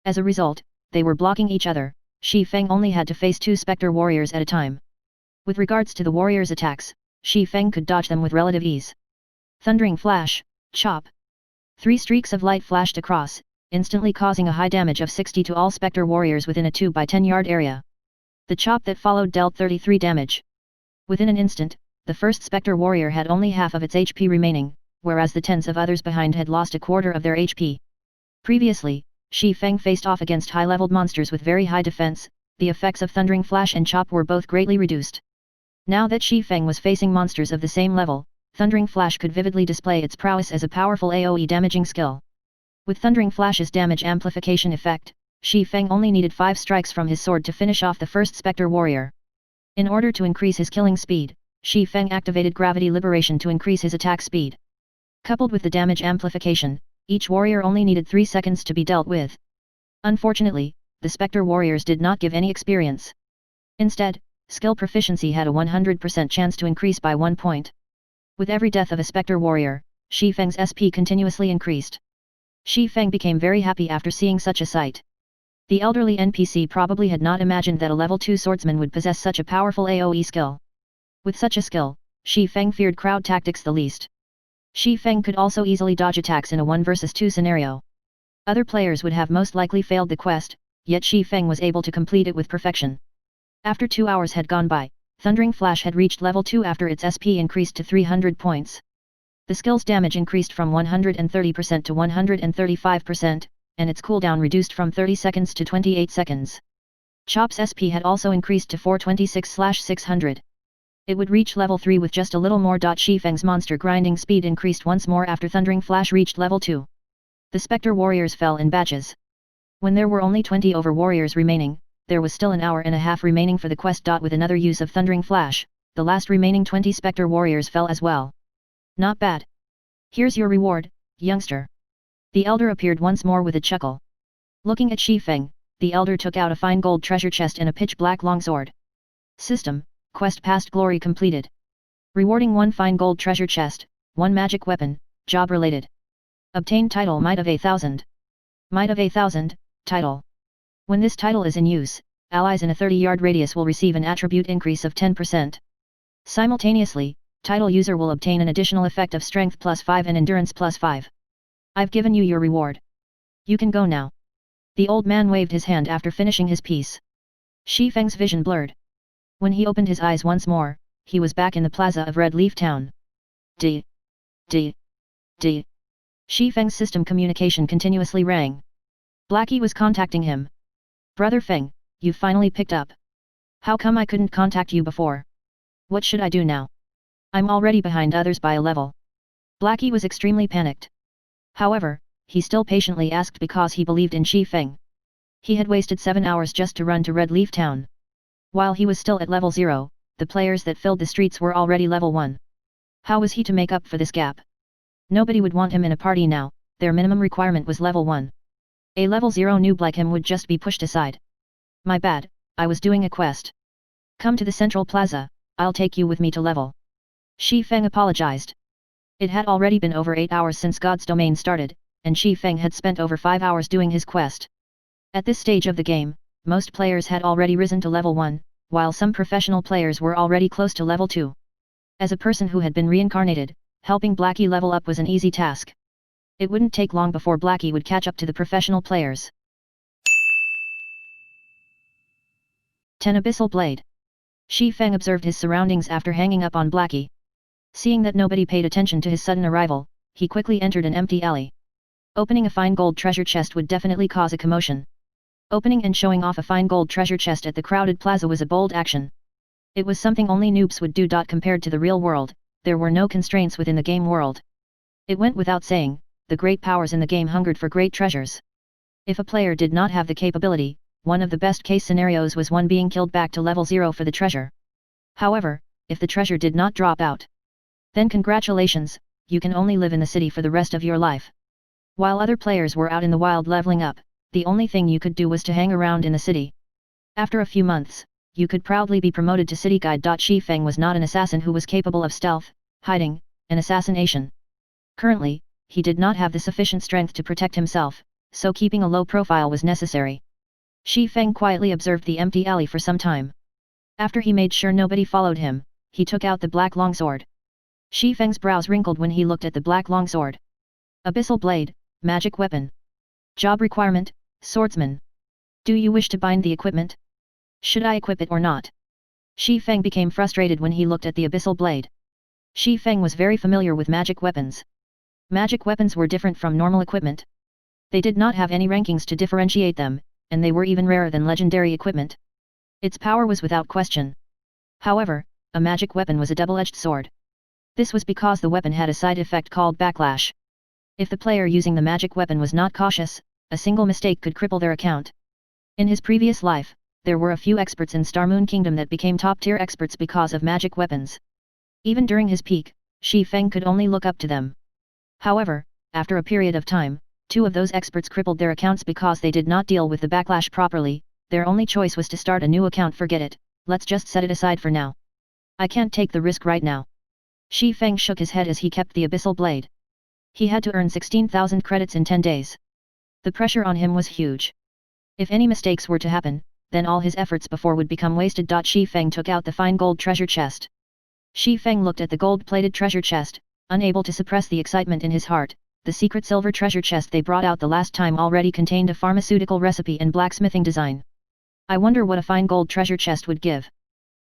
[SPEAKER 1] As a result, they were blocking each other. Shifeng only had to face 2 spectre warriors at a time. With regards to the warriors' attacks, Shifeng could dodge them with relative ease. Thundering flash, chop. 3 streaks of light flashed across, instantly causing a high damage of 60 to all spectre warriors within a 2 by 10 yard area. The chop that followed dealt 33 damage. Within an instant, the first spectre warrior had only half of its HP remaining, whereas the tens of others behind had lost a quarter of their HP. Previously, Shifeng faced off against high-leveled monsters with very high defense. The effects of thundering flash and chop were both greatly reduced. Now that Shifeng was facing monsters of the same level, thundering flash could vividly display its prowess as a powerful AoE damaging skill. With thundering flash's damage amplification effect, Shifeng only needed 5 strikes from his sword to finish off the first spectre warrior. In order to increase his killing speed, Shifeng activated gravity liberation to increase his attack speed. Coupled with the damage amplification, each warrior only needed 3 seconds to be dealt with. Unfortunately, the spectre warriors did not give any experience. Instead, skill proficiency had a 100% chance to increase by 1 point. With every death of a spectre warrior, Shifeng's SP continuously increased. Shifeng became very happy after seeing such a sight. The elderly NPC probably had not imagined that a level 2 swordsman would possess such a powerful AoE skill. With such a skill, Shifeng feared crowd tactics the least. Shifeng could also easily dodge attacks in a 1 versus 2 scenario. Other players would have most likely failed the quest, yet Shifeng was able to complete it with perfection. After 2 hours had gone by, Thundering Flash had reached level 2 after its SP increased to 300 points. The skill's damage increased from 130% to 135%, and its cooldown reduced from 30 seconds to 28 seconds. Chop's SP had also increased to 426/600. It would reach level 3 with just a little more. Shifeng's monster grinding speed increased once more after Thundering Flash reached level 2. The Spectre warriors fell in batches. When there were only 20 over warriors remaining, there was still an hour and a half remaining for the quest. With another use of Thundering Flash, the last remaining 20 Spectre warriors fell as well. Not bad. Here's your reward, youngster. The elder appeared once more with a chuckle. Looking at Shifeng, the elder took out a fine gold treasure chest and a pitch-black longsword. System, quest past glory completed. Rewarding 1 fine gold treasure chest, 1 magic weapon, job related. Obtain title Might of a Thousand. Might of a Thousand, title. When this title is in use, allies in a 30-yard radius will receive an attribute increase of 10%. Simultaneously, title user will obtain an additional effect of strength +5 and endurance +5. I've given you your reward. You can go now. The old man waved his hand after finishing his piece. Shifeng's vision blurred. When he opened his eyes once more, he was back in the plaza of Red Leaf Town. D. Shifeng's system communication continuously rang. Blackie was contacting him. Brother Feng, you've finally picked up. How come I couldn't contact you before? What should I do now? I'm already behind others by a level. Blackie was extremely panicked. However, he still patiently asked because he believed in Shifeng. He had wasted 7 hours just to run to Red Leaf Town. While he was still at level 0, the players that filled the streets were already level 1. How was he to make up for this gap? Nobody would want him in a party now, their minimum requirement was level 1. A level 0 noob like him would just be pushed aside. My bad, I was doing a quest. Come to the central plaza, I'll take you with me to level. Shi Feng apologized. It had already been over 8 hours since God's domain started, and Shi Feng had spent over 5 hours doing his quest. At this stage of the game, most players had already risen to level 1, while some professional players were already close to level 2. As a person who had been reincarnated, helping Blackie level up was an easy task. It wouldn't take long before Blackie would catch up to the professional players. 10 Abyssal Blade. Shi Feng observed his surroundings after hanging up on Blackie. Seeing that nobody paid attention to his sudden arrival, he quickly entered an empty alley. Opening a fine gold treasure chest would definitely cause a commotion. Opening and showing off a fine gold treasure chest at the crowded plaza was a bold action. It was something only noobs would do. Compared to the real world, there were no constraints within the game world. It went without saying, the great powers in the game hungered for great treasures. If a player did not have the capability, one of the best case scenarios was one being killed back to level 0 for the treasure. However, if the treasure did not drop out, then congratulations, you can only live in the city for the rest of your life. While other players were out in the wild leveling up, the only thing you could do was to hang around in the city. After a few months, you could proudly be promoted to city guide. Shi Feng was not an assassin who was capable of stealth, hiding, and assassination. Currently, he did not have the sufficient strength to protect himself, so keeping a low profile was necessary. Shi Feng quietly observed the empty alley for some time. After he made sure nobody followed him, he took out the black longsword. Shi Feng's brows wrinkled when he looked at the black longsword. Abyssal Blade, magic weapon. Job requirement, swordsman. Do you wish to bind the equipment? Should I equip it or not? Shi Feng became frustrated when he looked at the Abyssal Blade. Shi Feng was very familiar with magic weapons. Magic weapons were different from normal equipment. They did not have any rankings to differentiate them, and they were even rarer than legendary equipment. Its power was without question. However, a magic weapon was a double-edged sword. This was because the weapon had a side effect called backlash. If the player using the magic weapon was not cautious, a single mistake could cripple their account. In his previous life, there were a few experts in Star Moon Kingdom that became top-tier experts because of magic weapons. Even during his peak, Shi Feng could only look up to them. However, after a period of time, 2 of those experts crippled their accounts because they did not deal with the backlash properly. Their only choice was to start a new account. Forget it, let's just set it aside for now. I can't take the risk right now. Shi Feng shook his head as he kept the Abyssal Blade. He had to earn 16,000 credits in 10 days. The pressure on him was huge. If any mistakes were to happen, then all his efforts before would become wasted. Shi Feng took out the fine gold treasure chest. Shi Feng looked at the gold-plated treasure chest, unable to suppress the excitement in his heart. The secret silver treasure chest they brought out the last time already contained a pharmaceutical recipe and blacksmithing design. I wonder what a fine gold treasure chest would give.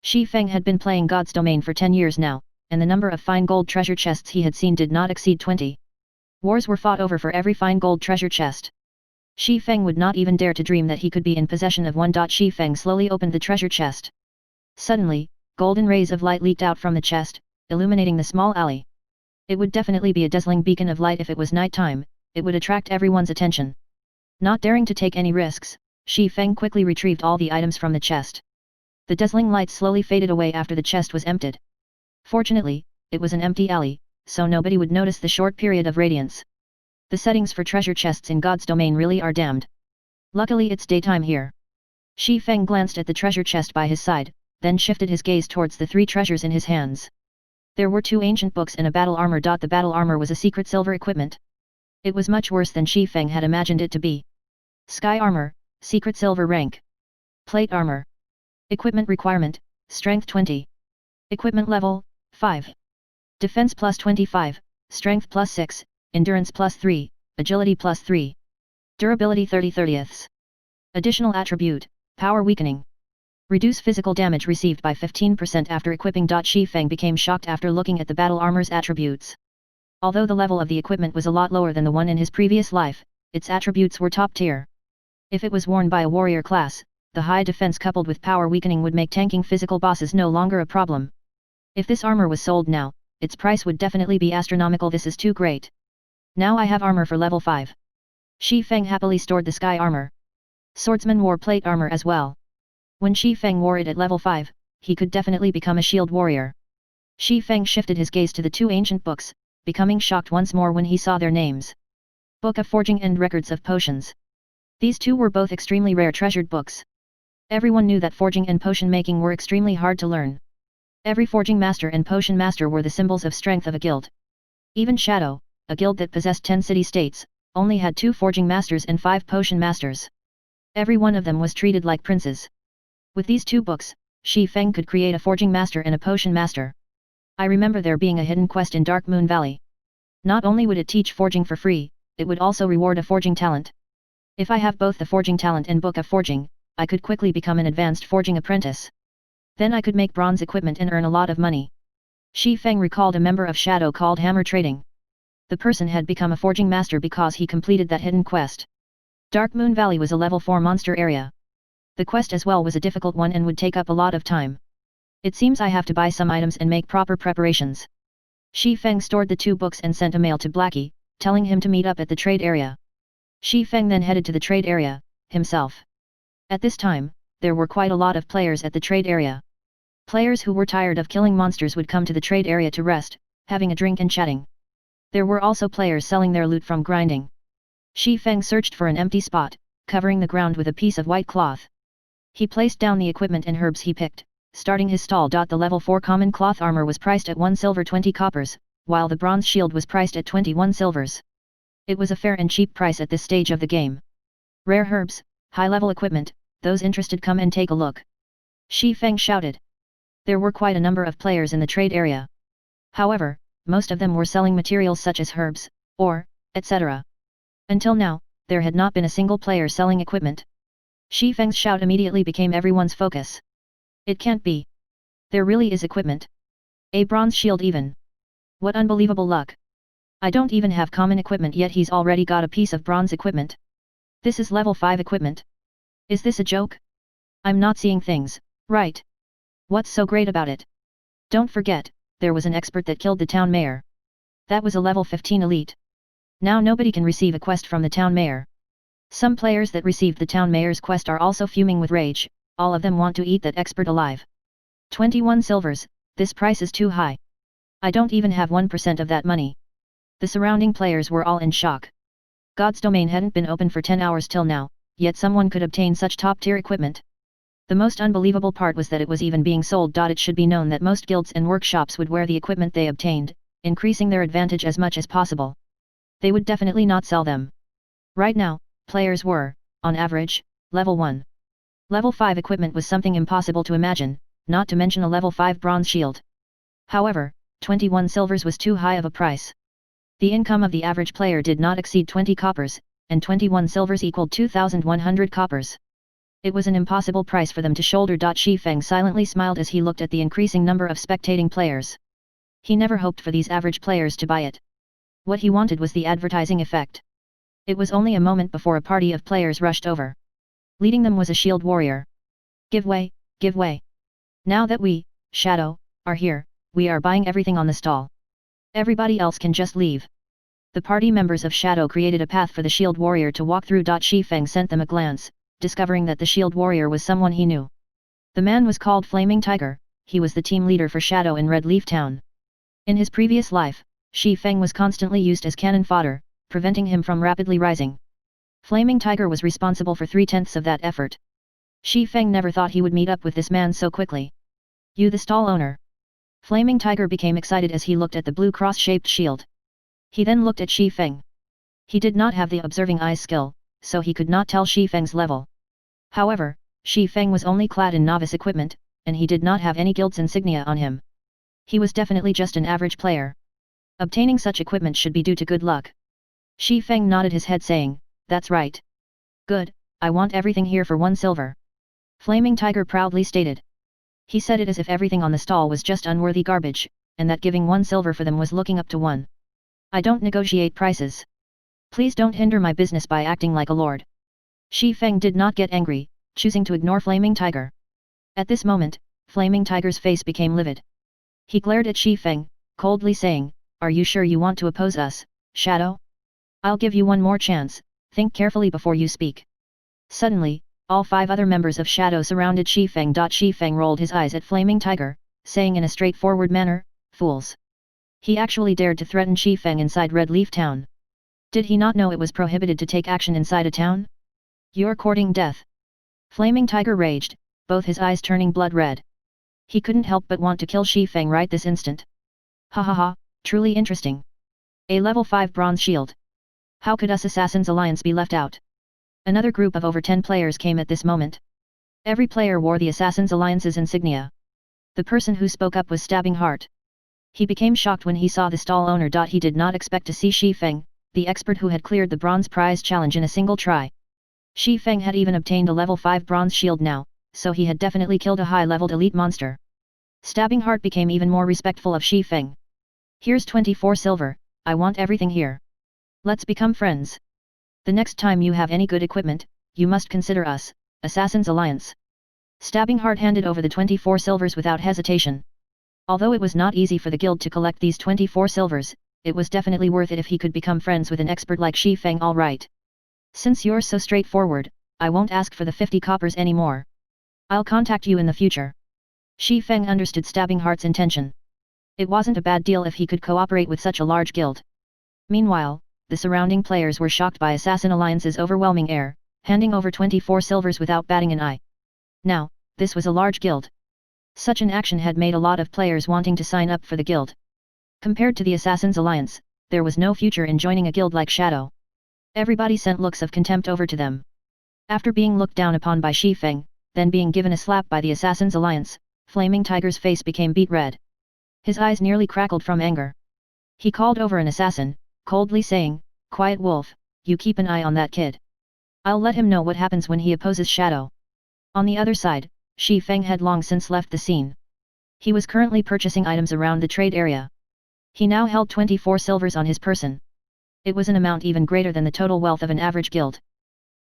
[SPEAKER 1] Shi Feng had been playing God's Domain for 10 years now, and the number of fine gold treasure chests he had seen did not exceed 20. Wars were fought over for every fine gold treasure chest. Shi Feng would not even dare to dream that he could be in possession of one. Shi Feng slowly opened the treasure chest. Suddenly, golden rays of light leaked out from the chest, illuminating the small alley. It would definitely be a dazzling beacon of light if it was nighttime. It would attract everyone's attention. Not daring to take any risks, Shi Feng quickly retrieved all the items from the chest. The dazzling light slowly faded away after the chest was emptied. Fortunately, it was an empty alley, so nobody would notice the short period of radiance. The settings for treasure chests in God's Domain really are damned. Luckily it's daytime here. Shi Feng glanced at the treasure chest by his side, then shifted his gaze towards the 3 treasures in his hands. There were 2 ancient books and a battle armor. The battle armor was a secret silver equipment. It was much worse than Shi Feng had imagined it to be. Sky armor, secret silver rank. Plate armor. Equipment requirement, strength 20. Equipment level, 5. Defense plus 25, strength plus 6, endurance plus 3, agility plus 3. Durability 30/30ths. Additional attribute, power weakening. Reduce physical damage received by 15% after equipping. Shi Feng became shocked after looking at the battle armor's attributes. Although the level of the equipment was a lot lower than the one in his previous life, its attributes were top tier. If it was worn by a warrior class, the high defense coupled with power weakening would make tanking physical bosses no longer a problem. If this armor was sold now, its price would definitely be astronomical. This is too great. Now I have armor for level 5. Shi Feng happily stored the sky armor. Swordsman wore plate armor as well. When Shi Feng wore it at level 5, he could definitely become a shield warrior. Shi Feng shifted his gaze to the 2 ancient books, becoming shocked once more when he saw their names. Book of Forging and Records of Potions. These 2 were both extremely rare treasured books. Everyone knew that forging and potion making were extremely hard to learn. Every forging master and potion master were the symbols of strength of a guild. Even Shadow, a guild that possessed 10 city-states, only had 2 forging masters and 5 potion masters. Every one of them was treated like princes. With these 2 books, Shi Feng could create a forging master and a potion master. I remember there being a hidden quest in Dark Moon Valley. Not only would it teach forging for free, it would also reward a forging talent. If I have both the forging talent and book of forging, I could quickly become an advanced forging apprentice. Then I could make bronze equipment and earn a lot of money. Shi Feng recalled a member of Shadow called Hammer Trading. The person had become a forging master because he completed that hidden quest. Dark Moon Valley was a level 4 monster area. The quest as well was a difficult one and would take up a lot of time. It seems I have to buy some items and make proper preparations. Shi Feng stored the 2 books and sent a mail to Blackie, telling him to meet up at the trade area. Shi Feng then headed to the trade area, himself. At this time, there were quite a lot of players at the trade area. Players who were tired of killing monsters would come to the trade area to rest, having a drink and chatting. There were also players selling their loot from grinding. Shi Feng searched for an empty spot, covering the ground with a piece of white cloth. He placed down the equipment and herbs he picked, starting his stall. The level 4 common cloth armor was priced at 1 silver 20 coppers, while the bronze shield was priced at 21 silvers. It was a fair and cheap price at this stage of the game. Rare herbs, high-level equipment, those interested come and take a look. Shi Feng shouted. There were quite a number of players in the trade area. However, most of them were selling materials such as herbs, ore, etc. Until now, there had not been a single player selling equipment. Shi Feng's shout immediately became everyone's focus. It can't be. There really is equipment. A bronze shield even. What unbelievable luck. I don't even have common equipment yet he's already got a piece of bronze equipment. This is level 5 equipment. Is this a joke? I'm not seeing things, right? What's so great about it? Don't forget, there was an expert that killed the town mayor. That was a level 15 elite. Now nobody can receive a quest from the town mayor. Some players that received the town mayor's quest are also fuming with rage, all of them want to eat that expert alive. 21 silvers, this price is too high. I don't even have 1% of that money. The surrounding players were all in shock. God's domain hadn't been open for 10 hours till now, yet someone could obtain such top-tier equipment. The most unbelievable part was that it was even being sold. It should be known that most guilds and workshops would wear the equipment they obtained, increasing their advantage as much as possible. They would definitely not sell them. Right now, players were, on average, level 1. Level 5 equipment was something impossible to imagine, not to mention a level 5 bronze shield. However, 21 silvers was too high of a price. The income of the average player did not exceed 20 coppers, and 21 silvers equaled 2,100 coppers. It was an impossible price for them to shoulder. Shi Feng silently smiled as he looked at the increasing number of spectating players. He never hoped for these average players to buy it. What he wanted was the advertising effect. It was only a moment before a party of players rushed over. Leading them was a shield warrior. Give way, give way. Now that we, Shadow, are here, we are buying everything on the stall. Everybody else can just leave. The party members of Shadow created a path for the shield warrior to walk through. Shi Feng sent them a glance, discovering that the shield warrior was someone he knew. The man was called Flaming Tiger, he was the team leader for Shadow in Red Leaf Town. In his previous life, Shi Feng was constantly used as cannon fodder, preventing him from rapidly rising. Flaming Tiger was responsible for 3/10 of that effort. Shi Feng never thought he would meet up with this man so quickly. You the stall owner. Flaming Tiger became excited as he looked at the blue cross-shaped shield. He then looked at Shi Feng. He did not have the observing eyes skill, so he could not tell Shi Feng's level. However, Shi Feng was only clad in novice equipment, and he did not have any guild's insignia on him. He was definitely just an average player. Obtaining such equipment should be due to good luck. Shi Feng nodded his head saying, that's right. Good, I want everything here for 1 silver. Flaming Tiger proudly stated. He said it as if everything on the stall was just unworthy garbage, and that giving 1 silver for them was looking up to 1. I don't negotiate prices. Please don't hinder my business by acting like a lord. Shi Feng did not get angry, choosing to ignore Flaming Tiger. At this moment, Flaming Tiger's face became livid. He glared at Shi Feng, coldly saying, are you sure you want to oppose us, Shadow? I'll give you one more chance, think carefully before you speak. Suddenly, all 5 other members of Shadow surrounded Shi Feng. Shi Feng rolled his eyes at Flaming Tiger, saying in a straightforward manner, fools. He actually dared to threaten Shi Feng inside Red Leaf Town. Did he not know it was prohibited to take action inside a town? You're courting death. Flaming Tiger raged, both his eyes turning blood red. He couldn't help but want to kill Shi Feng right this instant. Ha ha ha, truly interesting. A level 5 bronze shield. How could us Assassins Alliance be left out? Another group of over 10 players came at this moment. Every player wore the Assassins Alliance's insignia. The person who spoke up was Stabbing Heart. He became shocked when he saw the stall owner. He did not expect to see Shi Feng, the expert who had cleared the bronze prize challenge in a single try. Shi Feng had even obtained a level 5 bronze shield now, so he had definitely killed a high-leveled elite monster. Stabbing Heart became even more respectful of Shi Feng. Here's 24 silver, I want everything here. Let's become friends. The next time you have any good equipment, you must consider us, Assassins Alliance. Stabbing Heart handed over the 24 silvers without hesitation. Although it was not easy for the guild to collect these 24 silvers, it was definitely worth it if he could become friends with an expert like Shi Feng. Alright. Since you're so straightforward, I won't ask for the 50 coppers anymore. I'll contact you in the future. Shi Feng understood Stabbing Heart's intention. It wasn't a bad deal if he could cooperate with such a large guild. Meanwhile, the surrounding players were shocked by Assassin Alliance's overwhelming air, handing over 24 silvers without batting an eye. Now, this was a large guild. Such an action had made a lot of players wanting to sign up for the guild. Compared to the Assassins Alliance, there was no future in joining a guild like Shadow. Everybody sent looks of contempt over to them. After being looked down upon by Shi Feng, then being given a slap by the Assassins Alliance, Flaming Tiger's face became beet red. His eyes nearly crackled from anger. He called over an assassin, coldly saying, "Quiet Wolf, you keep an eye on that kid. I'll let him know what happens when he opposes Shadow." On the other side, Shi Feng had long since left the scene. He was currently purchasing items around the trade area. He now held 24 silvers on his person. It was an amount even greater than the total wealth of an average guild.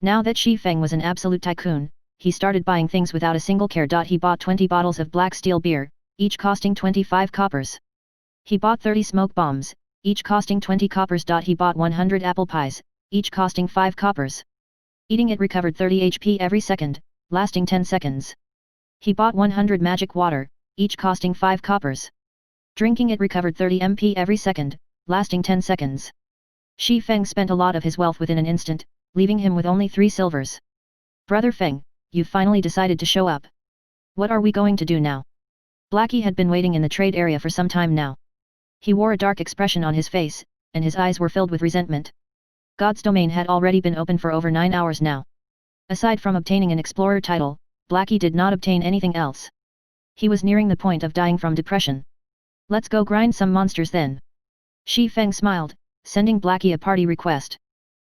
[SPEAKER 1] Now that Shi Feng was an absolute tycoon, he started buying things without a single care. He bought 20 bottles of black steel beer, each costing 25 coppers. He bought 30 smoke bombs, each costing 20 coppers. He bought 100 apple pies, each costing 5 coppers. Eating it recovered 30 HP every second, lasting 10 seconds. He bought 100 magic water, each costing 5 coppers. Drinking it recovered 30 MP every second, lasting 10 seconds. Shi Feng spent a lot of his wealth within an instant, leaving him with only 3 silvers. "Brother Feng, you've finally decided to show up. What are we going to do now?" Blackie had been waiting in the trade area for some time now. He wore a dark expression on his face, and his eyes were filled with resentment. God's domain had already been open for over 9 hours now. Aside from obtaining an explorer title, Blackie did not obtain anything else. He was nearing the point of dying from depression. "Let's go grind some monsters then." Shi Feng smiled, sending Blackie a party request.